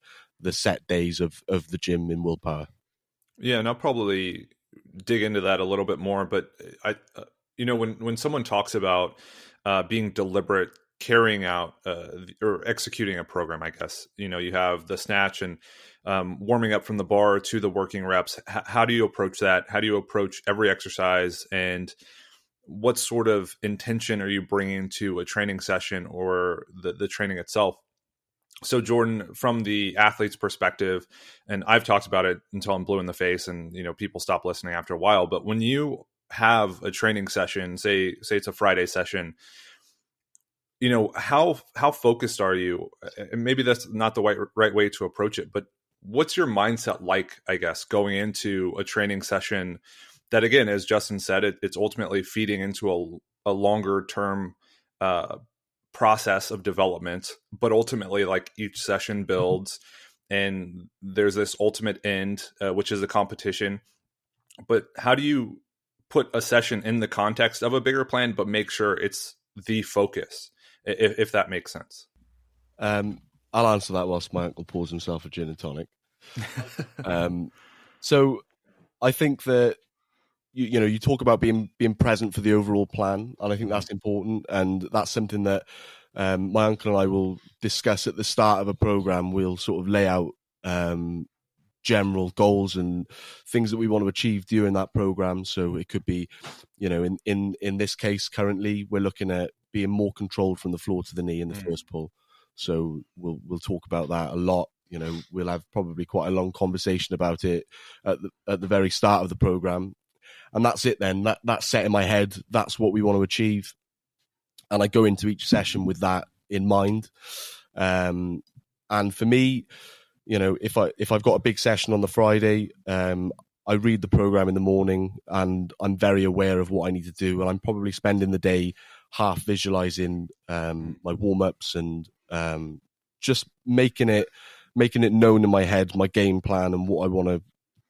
set days of the gym in Willpower. Yeah, and I'll probably dig into that a little bit more. But when someone talks about being deliberate, carrying out or executing a program, I guess, you have the snatch and warming up from the bar to the working reps. How do you approach that? How do you approach every exercise? And what sort of intention are you bringing to a training session or the training itself? So Jordan, from the athlete's perspective, and I've talked about it until I'm blue in the face and, people stop listening after a while, but when you have a training session, say it's a Friday session, how focused are you? And maybe that's not the right way to approach it, but what's your mindset like, I guess, going into a training session that, again, as Justin said, it's ultimately feeding into a longer term process of development, but ultimately, like, each session builds and there's this ultimate end, which is a competition. But how do you put a session in the context of a bigger plan, but make sure it's the focus, if that makes sense? I'll answer that whilst my uncle pours himself a gin and tonic. So I think that you talk about being present for the overall plan, and I think that's important, and that's something that my uncle and I will discuss at the start of a program. We'll sort of lay out general goals and things that we want to achieve during that program. So it could be, in this case, currently we're looking at being more controlled from the floor to the knee in the first pull. So we'll talk about that a lot. We'll have probably quite a long conversation about it at the very start of the program. And that's it then. That's set in my head. That's what we want to achieve. And I go into each session with that in mind. And for me, if I've got a big session on the Friday, I read the program in the morning and I'm very aware of what I need to do. And I'm probably spending the day half visualizing my warm-ups and just making it known in my head, my game plan and what I want to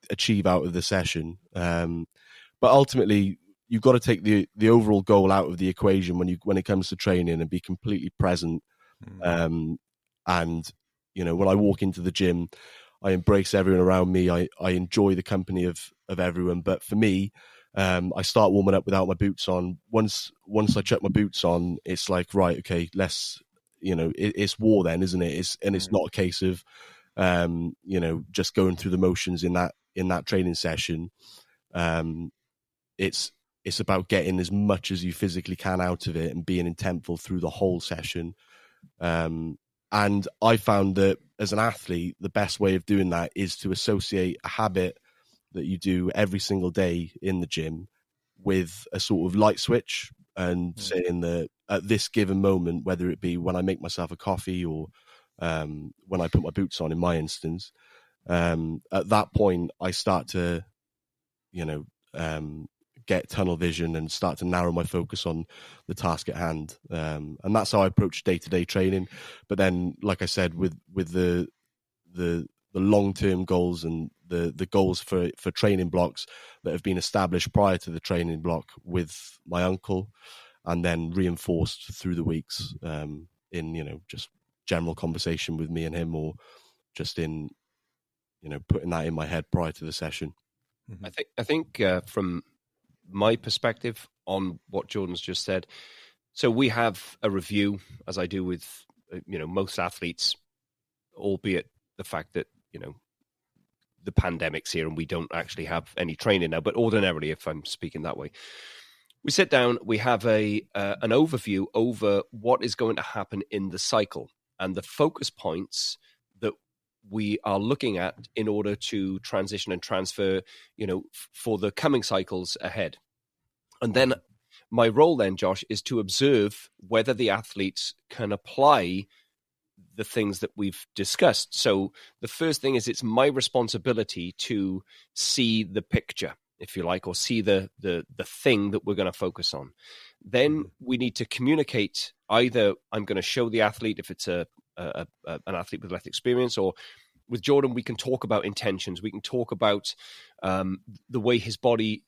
achieve out of the session. But ultimately, you've got to take the overall goal out of the equation when it comes to training and be completely present. And when I walk into the gym, I embrace everyone around me. I enjoy the company of everyone. But for me, I start warming up without my boots on. Once I chuck my boots on, it's like, right, okay, let's, it's war then, isn't it? It's not a case of, just going through the motions in that training session. It's about getting as much as you physically can out of it and being intentful through the whole session. And I found that as an athlete, the best way of doing that is to associate a habit that you do every single day in the gym with a sort of light switch, and saying that at this given moment, whether it be when I make myself a coffee or when I put my boots on, in my instance, at that point, I start to, get tunnel vision and start to narrow my focus on the task at hand. And that's how I approach day-to-day training. But then, like I said, with the long-term goals and the goals for training blocks that have been established prior to the training block with my uncle, and then reinforced through the weeks in, just general conversation with me and him, or just in, putting that in my head prior to the session. I think from my perspective on what Jordan's just said, so we have a review, as I do with most athletes, albeit the fact that the pandemic's here and we don't actually have any training now, but ordinarily, if I'm speaking that way, we sit down, we have an overview over what is going to happen in the cycle and the focus points that we are looking at in order to transition and transfer, for the coming cycles ahead. And then my role then, Josh, is to observe whether the athletes can apply the things that we've discussed. So the first thing is, it's my responsibility to see the picture, if you like, or see the thing that we're going to focus on. Then we need to communicate. Either I'm going to show the athlete, if it's an athlete with less experience, or with Jordan, we can talk about intentions. We can talk about the way his body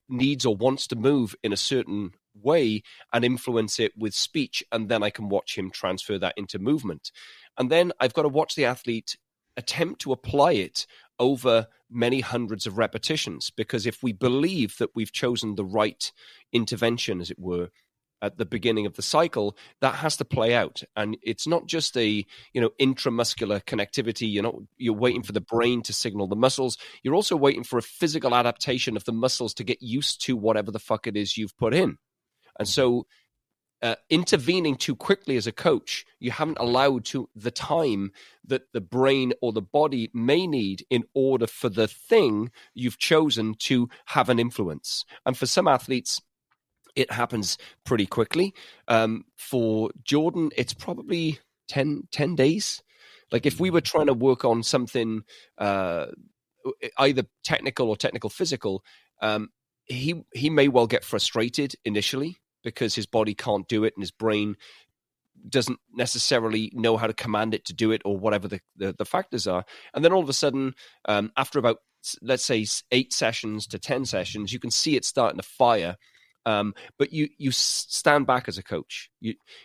needs or wants to move in a certain way and influence it with speech. And then I can watch him transfer that into movement. And then I've got to watch the athlete attempt to apply it over many hundreds of repetitions, because if we believe that we've chosen the right intervention, as it were, at the beginning of the cycle, that has to play out. And it's not just a, intramuscular connectivity. You're waiting for the brain to signal the muscles. You're also waiting for a physical adaptation of the muscles to get used to whatever the fuck it is you've put in. And so intervening too quickly as a coach, you haven't allowed to the time that the brain or the body may need in order for the thing you've chosen to have an influence. And for some athletes, it happens pretty quickly. For Jordan, it's probably 10 days. Like if we were trying to work on something either technical or technical physical, he may well get frustrated initially because his body can't do it and his brain doesn't necessarily know how to command it to do it, or whatever the factors are. And then all of a sudden, after about, let's say, 8 sessions to 10 sessions, you can see it starting to fire. But you stand back as a coach.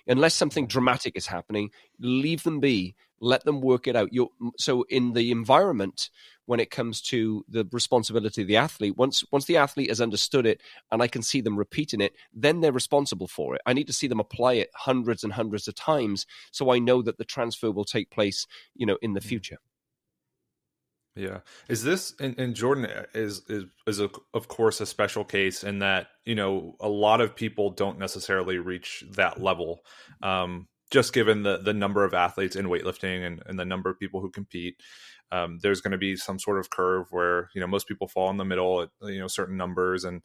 Unless something dramatic is happening, leave them be. Let them work it out. So in the environment, when it comes to the responsibility of the athlete, once the athlete has understood it and I can see them repeating it, then they're responsible for it. I need to see them apply it hundreds and hundreds of times so I know that the transfer will take place, in the future. Yeah. Is this, and Jordan is of course a special case in that, a lot of people don't necessarily reach that level. Just given the number of athletes in weightlifting and the number of people who compete, there's going to be some sort of curve where, most people fall in the middle at, certain numbers, and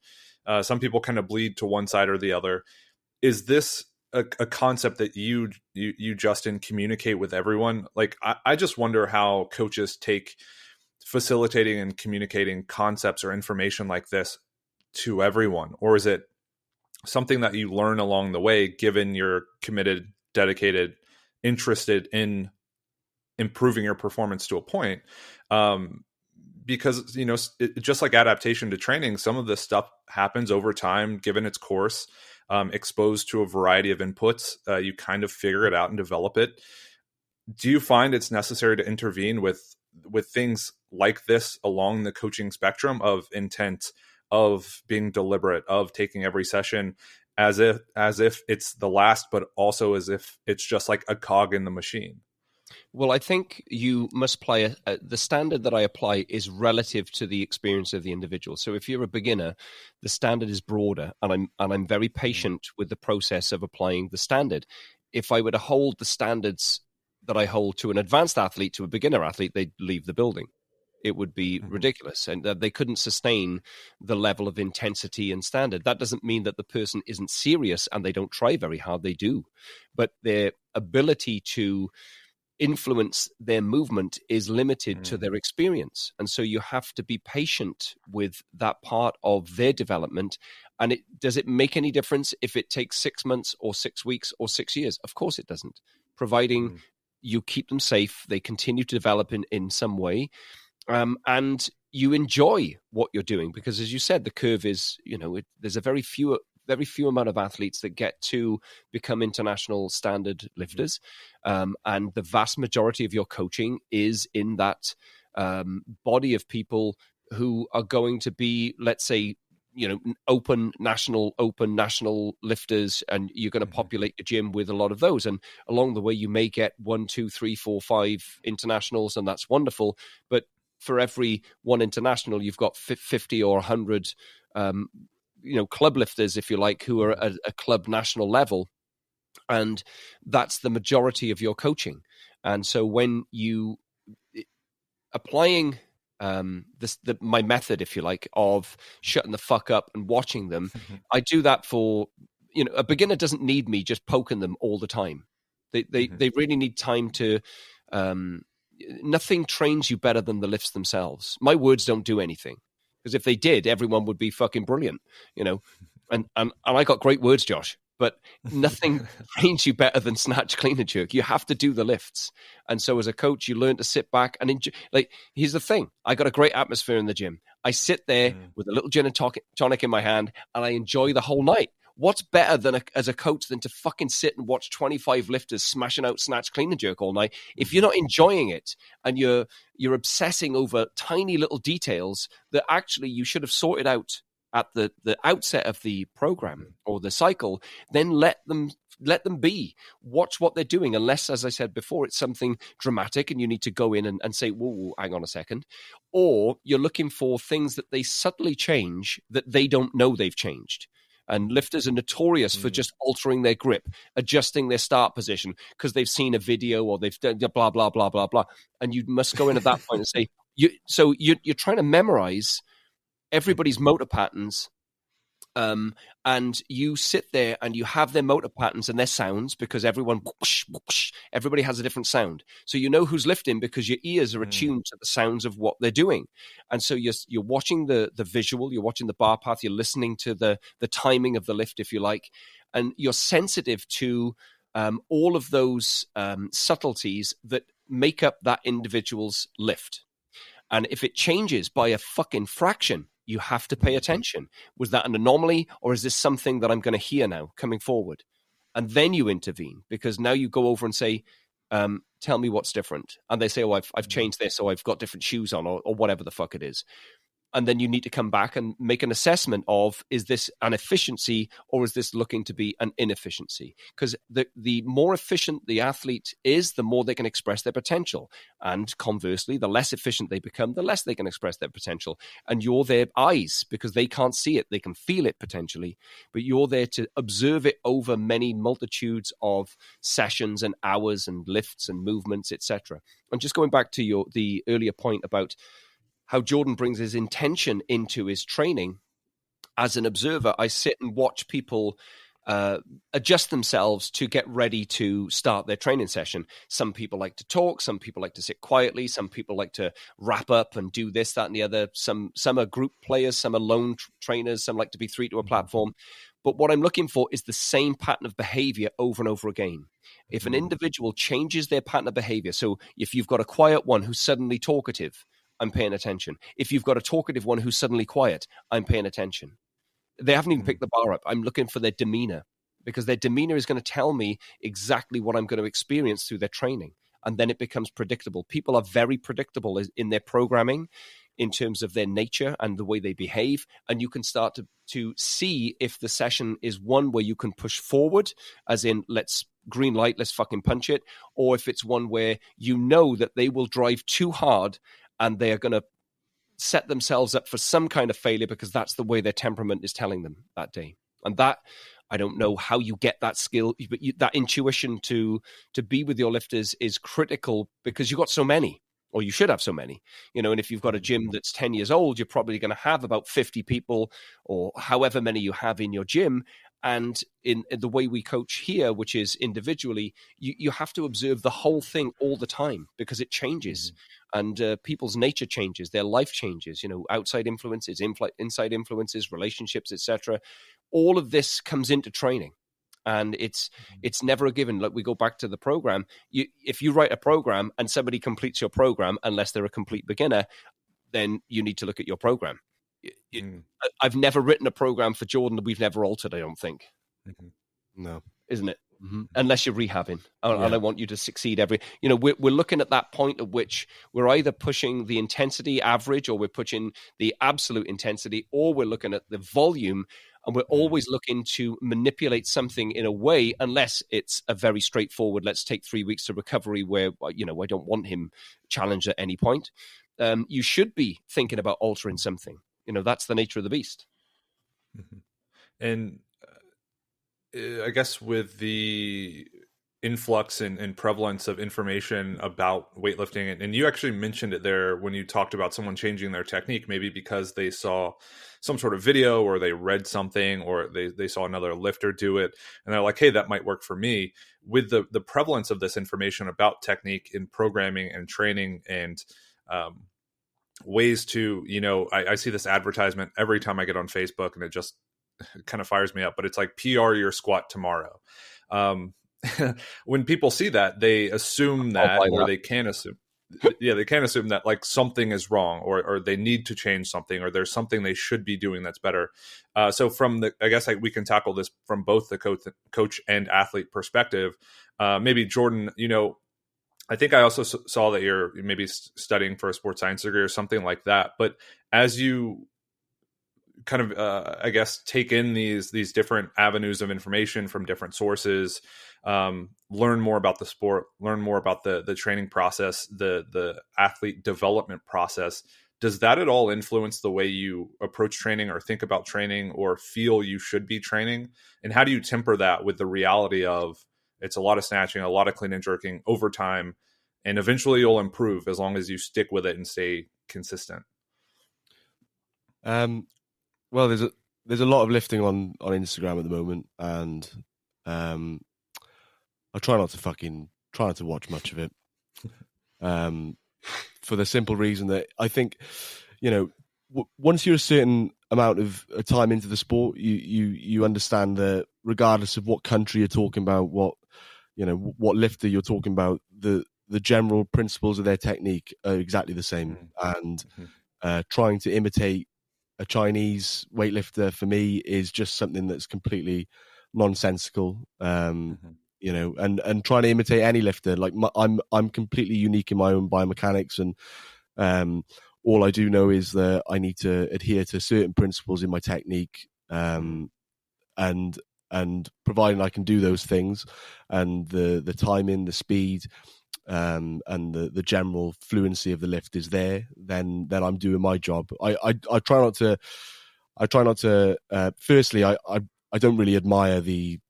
some people kind of bleed to one side or the other. Is this a concept that you Justin, communicate with everyone? Like, I just wonder how coaches take facilitating and communicating concepts or information like this to everyone, or is it something that you learn along the way, given you're committed, dedicated, interested in improving your performance to a point? Because, just like adaptation to training, some of this stuff happens over time, given its course, exposed to a variety of inputs. You kind of figure it out and develop it. do you find it's necessary to intervene with things like this along the coaching spectrum of intent, of being deliberate, of taking every session as if it's the last, but also as if it's just like a cog in the machine? Well, I think you must play the standard that I apply is relative to the experience of the individual. So if you're a beginner, the standard is broader, and I'm very patient with the process of applying the standard. If I were to hold the standards that I hold to an advanced athlete, to a beginner athlete, they'd leave the building. It would be ridiculous, and they couldn't sustain the level of intensity and standard. That doesn't mean that the person isn't serious and they don't try very hard. They do, but their ability to influence their movement is limited to their experience. And so you have to be patient with that part of their development. And does it make any difference if it takes 6 months or 6 weeks or 6 years? Of course it doesn't. Providing you keep them safe, they continue to develop in some way, and you enjoy what you're doing. Because as you said, the curve is, there's a very few amount of athletes that get to become international standard lifters. And the vast majority of your coaching is in that body of people who are going to be, let's say, open national lifters, and you're going to populate your gym with a lot of those. And along the way, you may get 1, 2, 3, 4, 5 internationals, and that's wonderful. But for every one international, you've got 50 or 100 club lifters, if you like, who are at a club national level. And that's the majority of your coaching. And so when you applying my method, if you like, of shutting the fuck up and watching them, I do that for, a beginner doesn't need me just poking them all the time. They really need time to, nothing trains you better than the lifts themselves. My words don't do anything. Because if they did, everyone would be fucking brilliant, And I got great words, Josh, but nothing trains you better than snatch, clean, and jerk. You have to do the lifts. And so as a coach, you learn to sit back and enjoy. Like, here's the thing. I got a great atmosphere in the gym. I sit there with a little gin and tonic in my hand, and I enjoy the whole night. What's better than as a coach than to fucking sit and watch 25 lifters smashing out snatch, clean, and jerk all night? If you're not enjoying it and you're obsessing over tiny little details that actually you should have sorted out at the outset of the program or the cycle, then let them be. Watch what they're doing, unless, as I said before, it's something dramatic and you need to go in and say, whoa, hang on a second. Or you're looking for things that they subtly change that they don't know they've changed. And lifters are notorious for just altering their grip, adjusting their start position because they've seen a video or they've done blah, blah, blah, blah, blah. And you must go in at that point and say, you're trying to memorize everybody's motor patterns. And you sit there and you have their motor patterns and their sounds, because everybody has a different sound. So you know who's lifting because your ears are attuned to the sounds of what they're doing. And so you're watching the visual, you're watching the bar path, you're listening to the timing of the lift, if you like, and you're sensitive to all of those subtleties that make up that individual's lift. And if it changes by a fucking fraction, you have to pay attention. Was that an anomaly, or is this something that I'm going to hear now coming forward? And then you intervene, because now you go over and say, tell me what's different. And they say, oh, I've changed this, or I've got different shoes on, or whatever the fuck it is. And then you need to come back and make an assessment of, is this an efficiency or is this looking to be an inefficiency? Because the more efficient the athlete is, the more they can express their potential. And conversely, the less efficient they become, the less they can express their potential. And you're their eyes, because they can't see it. They can feel it potentially, but you're there to observe it over many multitudes of sessions and hours and lifts and movements, etc. And just going back to the earlier point about how Jordan brings his intention into his training. As an observer, I sit and watch people adjust themselves to get ready to start their training session. Some people like to talk, some people like to sit quietly, some people like to wrap up and do this, that, and the other. Some are group players, some are lone trainers, some like to be three to a platform. But what I'm looking for is the same pattern of behavior over and over again. If an individual changes their pattern of behavior, so if you've got a quiet one who's suddenly talkative, I'm paying attention. If you've got a talkative one who's suddenly quiet, I'm paying attention. They haven't even picked the bar up. I'm looking for their demeanor, because their demeanor is going to tell me exactly what I'm going to experience through their training. and then it becomes predictable. People are very predictable in their programming in terms of their nature and the way they behave. And you can start to see if the session is one where you can push forward, as in, let's green light, let's fucking punch it, or if it's one where you know that they will drive too hard and they are going to set themselves up for some kind of failure because that's the way their temperament is telling them that day. And that, I don't know how you get that skill, but that intuition to be with your lifters is critical because you've got so many, or you should have so many, and if you've got a gym that's 10 years old, you're probably going to have about 50 people or however many you have in your gym. And in the way we coach here, which is individually, you have to observe the whole thing all the time because it changes. And people's nature changes, their life changes, outside influences, inside influences, relationships, etc. All of this comes into training. And it's never a given. Like, we go back to the program. If you write a program and somebody completes your program, unless they're a complete beginner, then you need to look at your program. I've never written a program for Jordan that we've never altered, I don't think. No. Isn't it? Unless you're rehabbing. And I want you to succeed we're looking at that point at which we're either pushing the intensity average, or we're pushing the absolute intensity, or we're looking at the volume. And we're always looking to manipulate something in a way, unless it's a very straightforward, let's take 3 weeks to recovery where, I don't want him challenged at any point. You should be thinking about altering something. That's the nature of the beast. And I guess with the influx and prevalence of information about weightlifting, and you actually mentioned it there when you talked about someone changing their technique, maybe because they saw some sort of video or they read something or they saw another lifter do it and they're like, hey, that might work for me. With the prevalence of this information about technique in programming and training and ways to, I see this advertisement every time I get on Facebook and it just kind of fires me up, but it's like, PR your squat tomorrow. When people see that, they assume that, or they can assume, they can assume that like something is wrong, or they need to change something, or there's something they should be doing that's better. So from I guess we can tackle this from both the coach and athlete perspective. Maybe Jordan, I think I also saw that you're maybe studying for a sports science degree or something like that. But as you kind of, I guess, take in these different avenues of information from different sources, learn more about the sport, learn more about the training process, the athlete development process. Does that at all influence the way you approach training or think about training or feel you should be training? And how do you temper that with the reality of it's a lot of snatching, a lot of clean and jerking over time, and eventually you'll improve as long as you stick with it and stay consistent? Well, there's a lot of lifting on Instagram at the moment, and I try not to watch much of it, for the simple reason that I think, once you're a certain amount of time into the sport, you understand that regardless of what country you're talking about, what lifter you're talking about, the general principles of their technique are exactly the same. And trying to imitate a Chinese weightlifter for me is just something that's completely nonsensical. And trying to imitate any lifter, like I'm completely unique in my own biomechanics, and all I do know is that I need to adhere to certain principles in my technique, and providing I can do those things, and the timing, the speed, and the general fluency of the lift is there, then I'm doing my job. I try not to. Firstly, I don't really admire the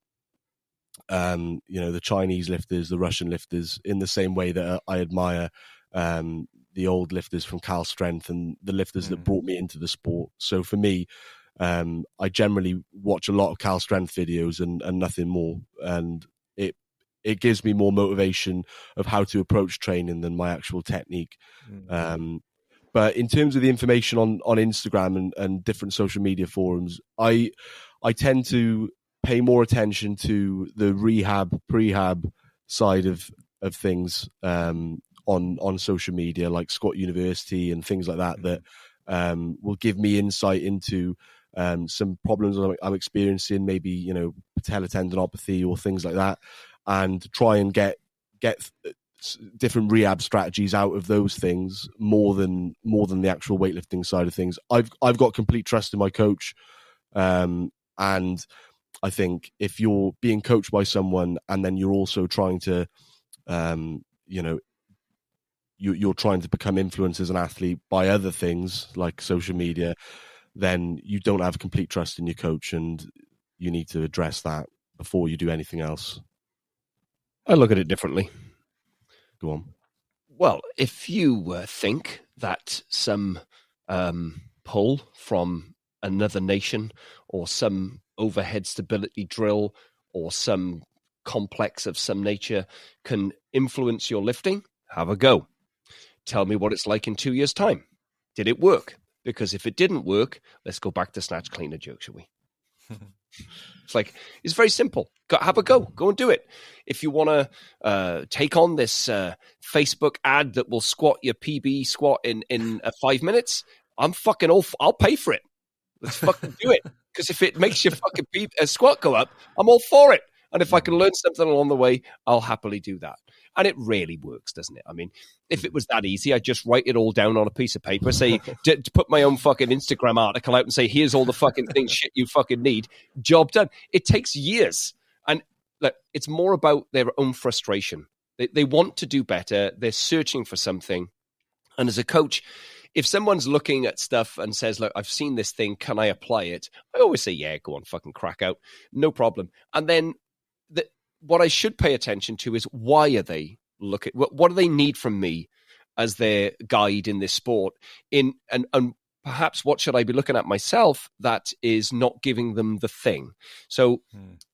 the Chinese lifters, the Russian lifters, in the same way that I admire the old lifters from Cal Strength and the lifters that brought me into the sport. So for me, I generally watch a lot of Cal Strength videos and nothing more, and it gives me more motivation of how to approach training than my actual technique. But in terms of the information on Instagram and different social media forums, I tend to pay more attention to the rehab, prehab side of things on social media, like Scott University and things like that, that will give me insight into some problems I'm experiencing, maybe, patellar tendinopathy or things like that, and try and get different rehab strategies out of those things more than the actual weightlifting side of things. I've got complete trust in my coach, and I think if you're being coached by someone and then you're also trying to, you're trying to become influenced as an athlete by other things like social media, then you don't have complete trust in your coach, and you need to address that before you do anything else. I look at it differently. Go on. Well, if you think that some pull from another nation or some overhead stability drill or some complex of some nature can influence your lifting, have a go. Tell me what it's like in 2 years' time. Did it work? Because if it didn't work, let's go back to snatch, clean, and jerk, shall we? It's very simple. Have a go. Go and do it. If you want to take on this Facebook ad that will squat your PB squat in 5 minutes, I'm fucking I'll pay for it. Let's fucking do it. Because if it makes your fucking squat go up, I'm all for it. And if I can learn something along the way, I'll happily do that. And it really works, doesn't it? I mean, if it was that easy, I'd just write it all down on a piece of paper, say, to put my own fucking Instagram article out and say, here's all the fucking things shit you fucking need. Job done. It takes years. And look, it's more about their own frustration. They want to do better. They're searching for something. And as a coach, if someone's looking at stuff and says, look, I've seen this thing, can I apply it? I always say, yeah, go on, fucking crack out. No problem. And then what I should pay attention to is why are they looking? What do they need from me as their guide in this sport? And perhaps what should I be looking at myself that is not giving them the thing? So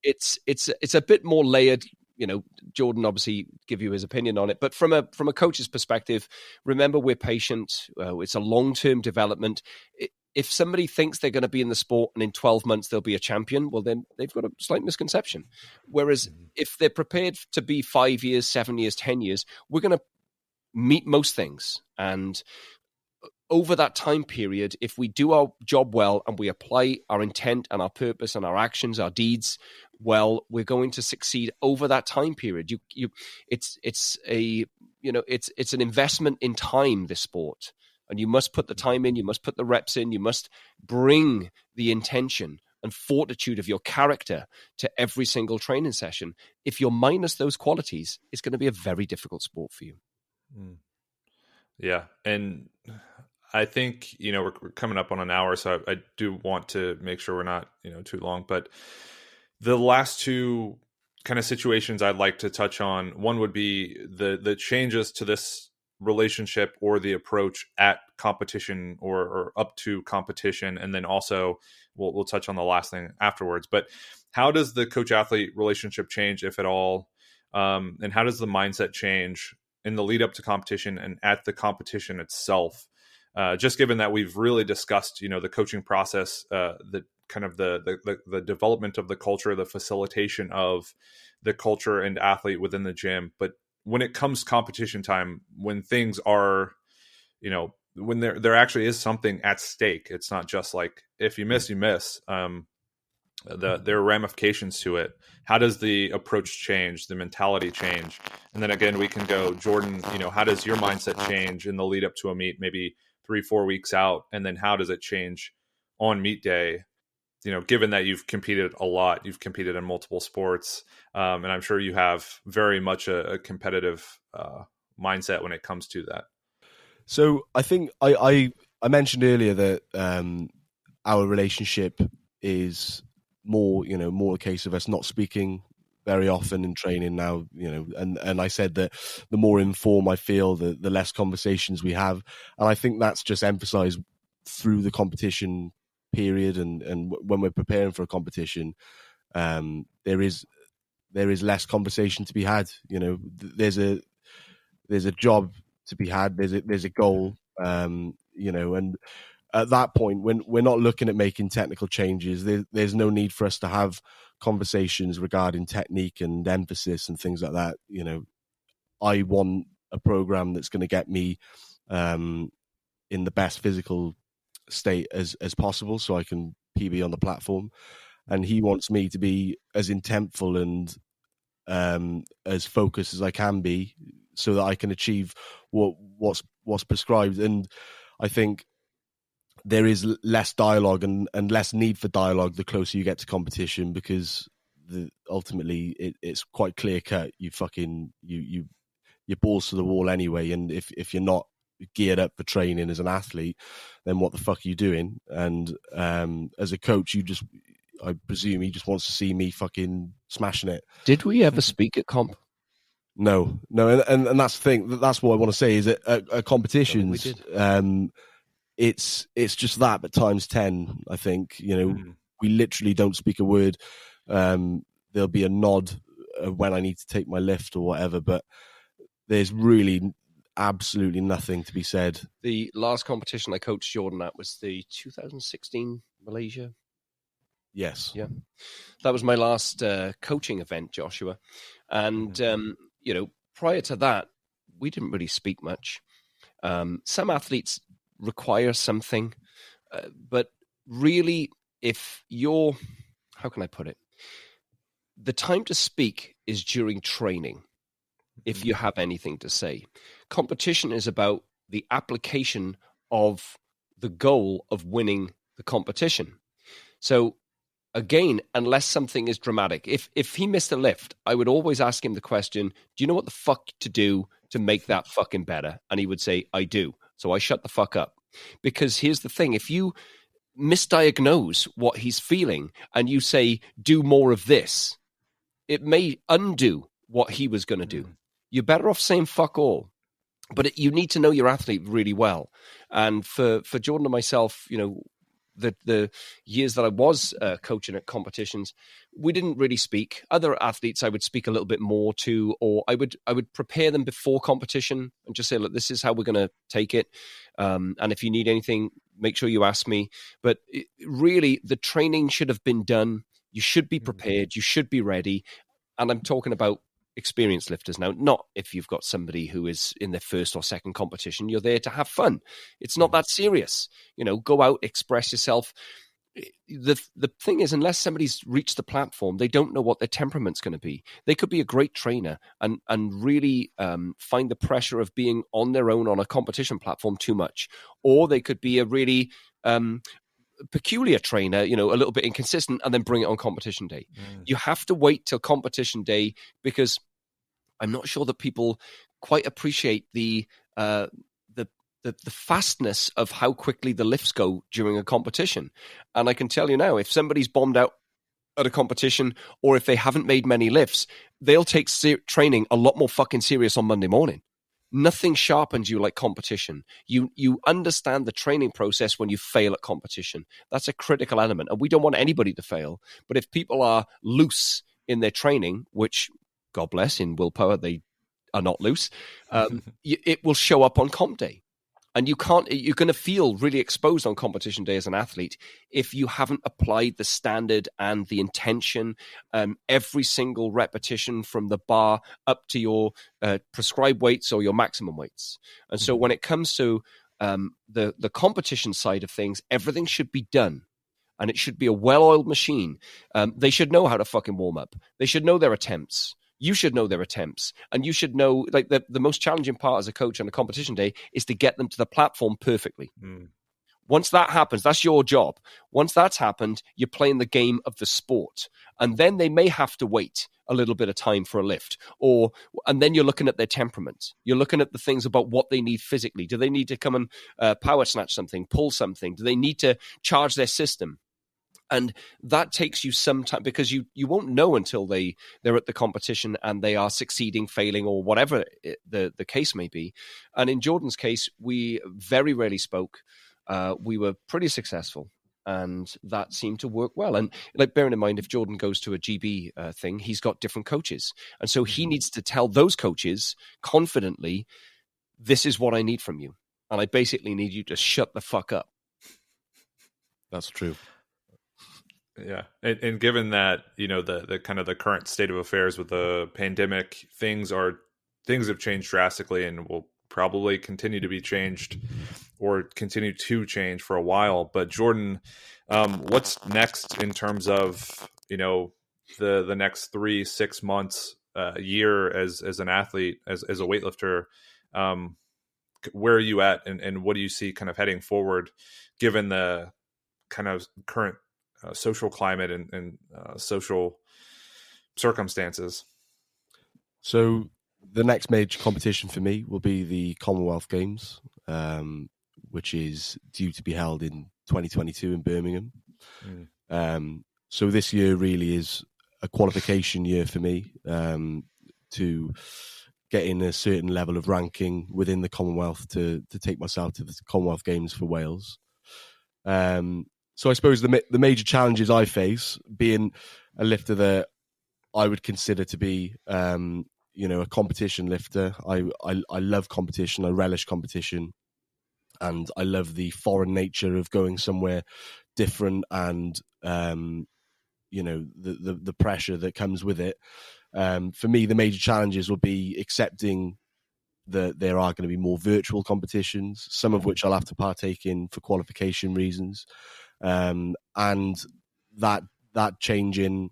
it's a bit more layered. You know, Jordan obviously give you his opinion on it, but from a coach's perspective, remember we're patient. It's a long-term development. If somebody thinks they're going to be in the sport and in 12 months they'll be a champion, well, then they've got a slight misconception. Whereas if they're prepared to be 5 years, 7 years, 10 years, we're going to meet most things. And over that time period, if we do our job well and we apply our intent and our purpose and our actions, our deeds well, we're going to succeed over that time period. It's an investment in time, this sport. And you must put the time in, you must put the reps in, you must bring the intention and fortitude of your character to every single training session. If you're minus those qualities, it's going to be a very difficult sport for you. Yeah. And I think, we're coming up on an hour, so I do want to make sure we're not, too long. But the last two kind of situations I'd like to touch on, one would be the changes to this relationship or the approach at competition or up to competition, and then also we'll touch on the last thing afterwards. But how does the coach athlete relationship change, if at all, and how does the mindset change in the lead up to competition and at the competition itself, just given that we've really discussed the coaching process, the kind of the development of the culture, the facilitation of the culture and athlete within the gym. But when it comes competition time, when things are, when there actually is something at stake, it's not just like, if you miss, you miss. There are ramifications to it. How does the approach change, the mentality change? And then again, we can go, Jordan, how does your mindset change in the lead up to a meet, maybe 3-4 weeks out? And then how does it change on meet day? Given that you've competed a lot, you've competed in multiple sports, and I'm sure you have very much a competitive mindset when it comes to that. So I think I mentioned earlier that our relationship is more a case of us not speaking very often in training now, and I said that the more informed I feel, the less conversations we have. And I think that's just emphasized through the competition period, and when we're preparing for a competition, there is less conversation to be had. There's a job to be had. There's a goal, and at that point, when we're not looking at making technical changes, there's no need for us to have conversations regarding technique and emphasis and things like that. I want a program that's going to get me in the best physical state as possible, so I can PB on the platform. And he wants me to be as intentful and as focused as I can be so that I can achieve what's prescribed. And I think there is less dialogue and less need for dialogue the closer you get to competition, because ultimately it's quite clear cut. You your balls to the wall anyway, and if you're not geared up for training as an athlete, then what the fuck are you doing? And as a coach, I presume he just wants to see me fucking smashing it. Did we ever speak at comp? No, and that's the thing. That's what I want to say is that at competitions, it's just that, but times 10. I think we literally don't speak a word. There'll be a nod when I need to take my lift or whatever, but there's really absolutely nothing to be said. The last competition I coached Jordan at was the 2016 Malaysia. Yes. Yeah. That was my last coaching event, Joshua. And, prior to that, we didn't really speak much. Some athletes require something, but really, if you're, how can I put it? The time to speak is during training, if you have anything to say. Competition is about the application of the goal of winning the competition. So, again, unless something is dramatic, if he missed a lift, I would always ask him the question, do you know what the fuck to do to make that fucking better? And he would say, I do. So I shut the fuck up. Because here's the thing, if you misdiagnose what he's feeling and you say, do more of this, it may undo what he was going to do. You're better off saying fuck all. But you need to know your athlete really well. And for Jordan and myself, the years that I was coaching at competitions, we didn't really speak. Other athletes I would speak a little bit more to, or I would prepare them before competition and just say, look, this is how we're going to take it. And if you need anything, make sure you ask me. But really, the training should have been done. You should be prepared. You should be ready. And I'm talking about experienced lifters now, not if you've got somebody who is in their first or second competition. You're there to have fun. It's not that serious. Go out, express yourself. The thing is, unless somebody's reached the platform, they don't know what their temperament's going to be. They could be a great trainer and really find the pressure of being on their own on a competition platform too much. Or they could be a really peculiar trainer, a little bit inconsistent, and then bring it on competition day. You have to wait till competition day, because I'm not sure that people quite appreciate the fastness of how quickly the lifts go during a competition. And I can tell you now, if somebody's bombed out at a competition, or if they haven't made many lifts, they'll take training a lot more fucking serious on Monday morning. Nothing sharpens you like competition. You understand the training process when you fail at competition. That's a critical element, and we don't want anybody to fail. But if people are loose in their training, which, God bless, in Willpower they are not loose, it will show up on comp day. And you're going to feel really exposed on competition day as an athlete if you haven't applied the standard and the intention, every single repetition from the bar up to your prescribed weights or your maximum weights. And so when it comes to the competition side of things, everything should be done. And it should be a well-oiled machine. They should know how to fucking warm up. They should know their attempts. You should know their attempts, and you should know, like, the most challenging part as a coach on a competition day is to get them to the platform perfectly. Once that happens, that's your job. Once that's happened, you're playing the game of the sport, and then they may have to wait a little bit of time for a lift, and then you're looking at their temperament. You're looking at the things about what they need physically. Do they need to come and power snatch something, pull something? Do they need to charge their system? And that takes you some time, because you won't know until they're at the competition and they are succeeding, failing, or whatever the case may be. And in Jordan's case, we very rarely spoke. We were pretty successful, and that seemed to work well. And like, bearing in mind, if Jordan goes to a GB thing, he's got different coaches. And so he needs to tell those coaches confidently, this is what I need from you. And I basically need you to shut the fuck up. That's true. Yeah. And given that, the kind of the current state of affairs with the pandemic, things have changed drastically and will probably continue to be changed or continue to change for a while. But Jordan, what's next in terms of, the next 3-6 months year as an athlete, as a weightlifter, where are you at, and what do you see kind of heading forward, given the kind of current social climate and social circumstances? So the next major competition for me will be the Commonwealth Games, which is due to be held in 2022 in Birmingham. So this year really is a qualification year for me to get in a certain level of ranking within the Commonwealth to take myself to the Commonwealth Games for Wales. So I suppose the major challenges I face, being a lifter that I would consider to be, a competition lifter. I love competition. I relish competition, and I love the foreign nature of going somewhere different, and the pressure that comes with it. For me, the major challenges will be accepting that there are going to be more virtual competitions, some of which I'll have to partake in for qualification reasons, and that changing.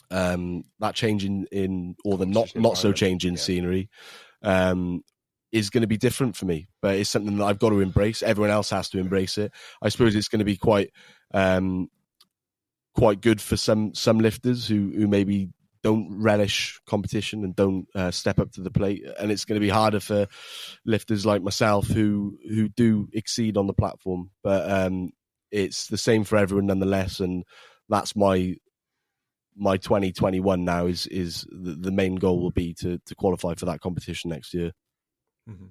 That changing in or the not so changing scenery is going to be different for me, but it's something that I've got to embrace. Everyone else has to embrace it. I suppose it's going to be quite good for some lifters who maybe don't relish competition and don't step up to the plate, and it's going to be harder for lifters like myself who do exceed on the platform. But it's the same for everyone nonetheless, and that's my 2021 now is the main goal will be to qualify for that competition next year. Mm-hmm.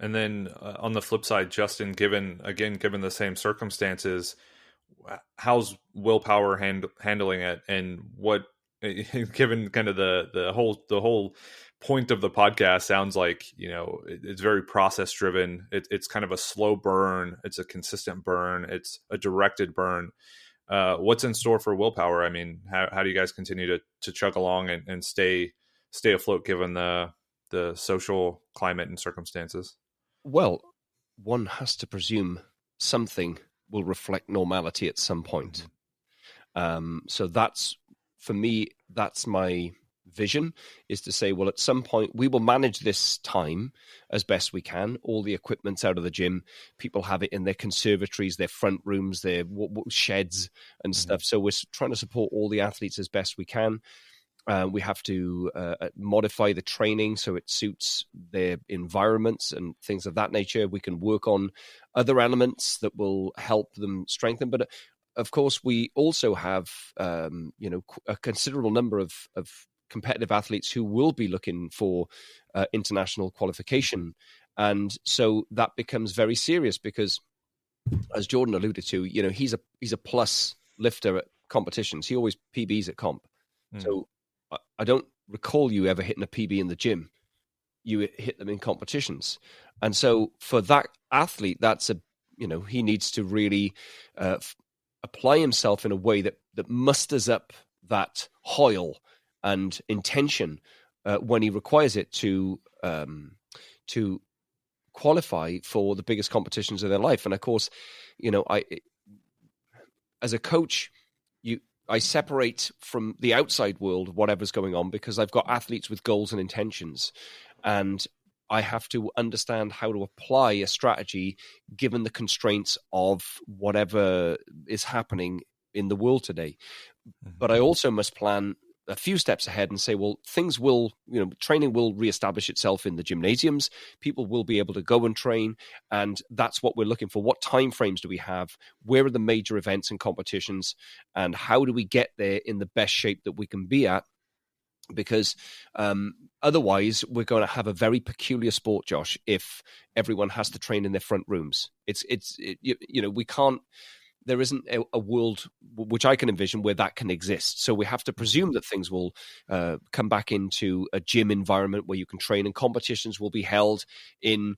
And then on the flip side, Justin, given the same circumstances, how's Willpower handling it, and what, given kind of the whole point of the podcast sounds like, it's very process driven. It's kind of a slow burn. It's a consistent burn. It's a directed burn. What's in store for Willpower? I mean, how do you guys continue to chug along and stay afloat given the social climate and circumstances? Well, one has to presume something will reflect normality at some point. So that's, for me, that's my vision, is to say, well, at some point we will manage this time as best we can. All the equipment's out of the gym. People have it in their conservatories, their front rooms, their sheds and stuff. So we're trying to support all the athletes as best we can. We have to modify the training so it suits their environments and things of that nature. We can work on other elements that will help them strengthen. But of course, we also have a considerable number of competitive athletes who will be looking for international qualification. And so that becomes very serious because, as Jordan alluded to, he's a plus lifter at competitions. He always PBs at comp. So I don't recall you ever hitting a PB in the gym. You hit them in competitions. And so for that athlete, he needs to really apply himself in a way that musters up that hoil and intention when he requires it to qualify for the biggest competitions of their life. And of course, as a coach, I separate from the outside world whatever's going on because I've got athletes with goals and intentions, and I have to understand how to apply a strategy given the constraints of whatever is happening in the world today. But I also must plan a few steps ahead and say, well, things will, training will reestablish itself in the gymnasiums. People will be able to go and train. And that's what we're looking for. What timeframes do we have? Where are the major events and competitions? And how do we get there in the best shape that we can be at? Because otherwise, we're going to have a very peculiar sport, Josh, if everyone has to train in their front rooms. We can't. There isn't a world which I can envision where that can exist. So we have to presume that things will come back into a gym environment where you can train, and competitions will be held in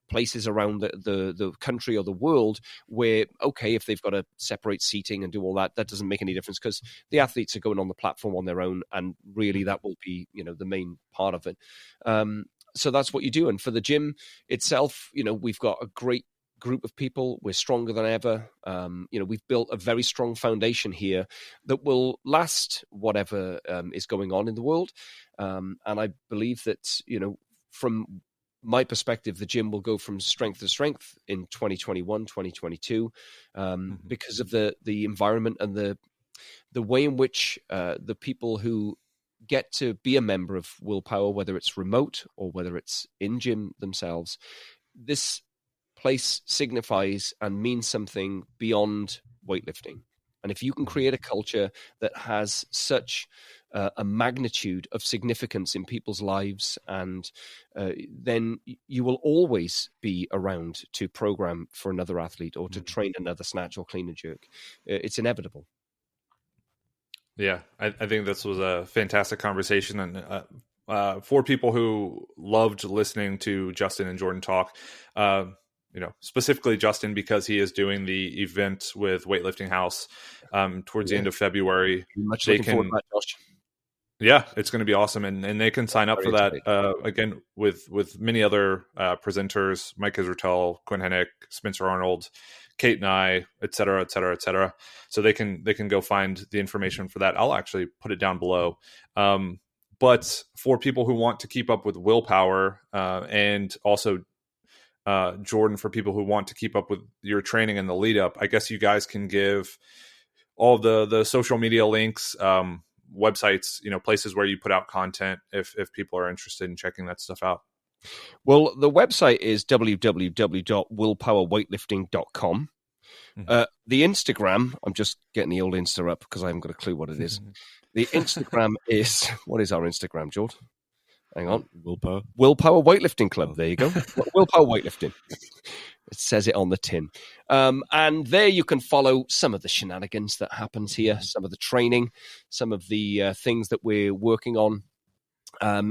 places around the country or the world where, okay, if they've got to separate seating and do all that doesn't make any difference because the athletes are going on the platform on their own, and really that will be, the main part of it. So that's what you do. And for the gym itself, we've got a great group of people. We're stronger than ever. We've built a very strong foundation here that will last whatever is going on in the world. And I believe that, from my perspective, the gym will go from strength to strength in 2021, 2022, because of the environment and the way in which the people who get to be a member of Willpower, whether it's remote or whether it's in gym themselves, this place signifies and means something beyond weightlifting. And if you can create a culture that has such a magnitude of significance in people's lives, and then you will always be around to program for another athlete or to train another snatch or clean and jerk. It's inevitable. Yeah, I think this was a fantastic conversation. And for people who loved listening to Justin and Jordan talk, specifically Justin, because he is doing the event with Weightlifting House towards the end of February. Much looking forward to that, Josh. Yeah, it's going to be awesome. And they can sign up for that, again, with many other presenters, Mike Israel, Quinn Hennick, Spencer Arnold, Kate and I, et cetera, et cetera, et cetera. So they can go find the information for that. I'll actually put it down below. But for people who want to keep up with Willpower, and also Jordan, for people who want to keep up with your training in the lead up, I guess you guys can give all the social media links, websites, places where you put out content if people are interested in checking that stuff out. Well, the website is www.willpowerweightlifting.com. The Instagram, I'm just getting the old Insta up because I haven't got a clue what it is. The Instagram is, what is our Instagram, George? Hang on. Willpower Weightlifting Club. There you go. Willpower Weightlifting. It says it on the tin. And there you can follow some of the shenanigans that happens here, some of the training, some of the things that we're working on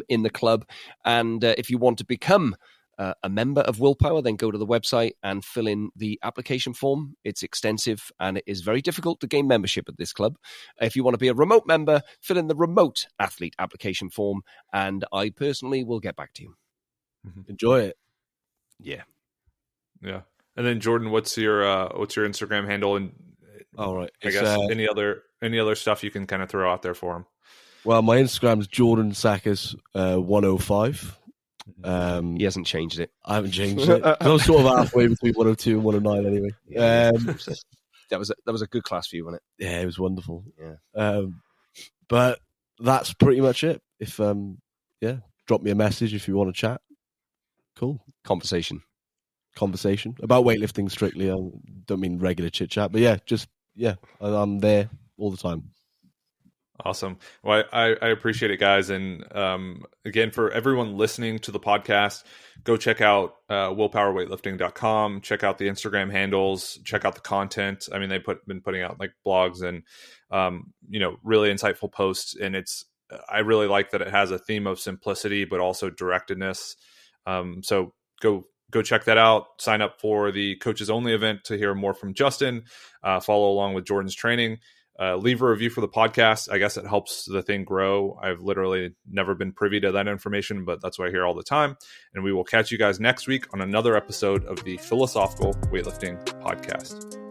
in the club. And if you want to become a member of Willpower, then go to the website and fill in the application form. It's extensive and it is very difficult to gain membership at this club. If you want to be a remote member, fill in the remote athlete application form, and I personally will get back to you. Enjoy it. Yeah. And then Jordan, what's your Instagram handle? And all right, I guess any other stuff you can kind of throw out there for him. Well, my Instagram is Jordan Sakkas 105. He hasn't changed it. I haven't changed it. I'm sort of halfway between 102 and 109 anyway. That was a good class for you, wasn't it? Yeah, it was wonderful. Yeah. But that's pretty much it. If drop me a message if you want to chat. Cool. Conversation about weightlifting strictly. I don't mean regular chit chat, but I'm there all the time. Awesome. Well, I appreciate it, guys. And again, for everyone listening to the podcast, go check out willpowerweightlifting.com. Check out the Instagram handles. Check out the content. I mean, they've been putting out like blogs and really insightful posts. And I really like that it has a theme of simplicity, but also directedness. So go check that out. Sign up for the Coaches Only event to hear more from Justin. Follow along with Jordan's training. Leave a review for the podcast. I guess it helps the thing grow. I've literally never been privy to that information, but that's what I hear all the time. And we will catch you guys next week on another episode of the Philosophical Weightlifting Podcast.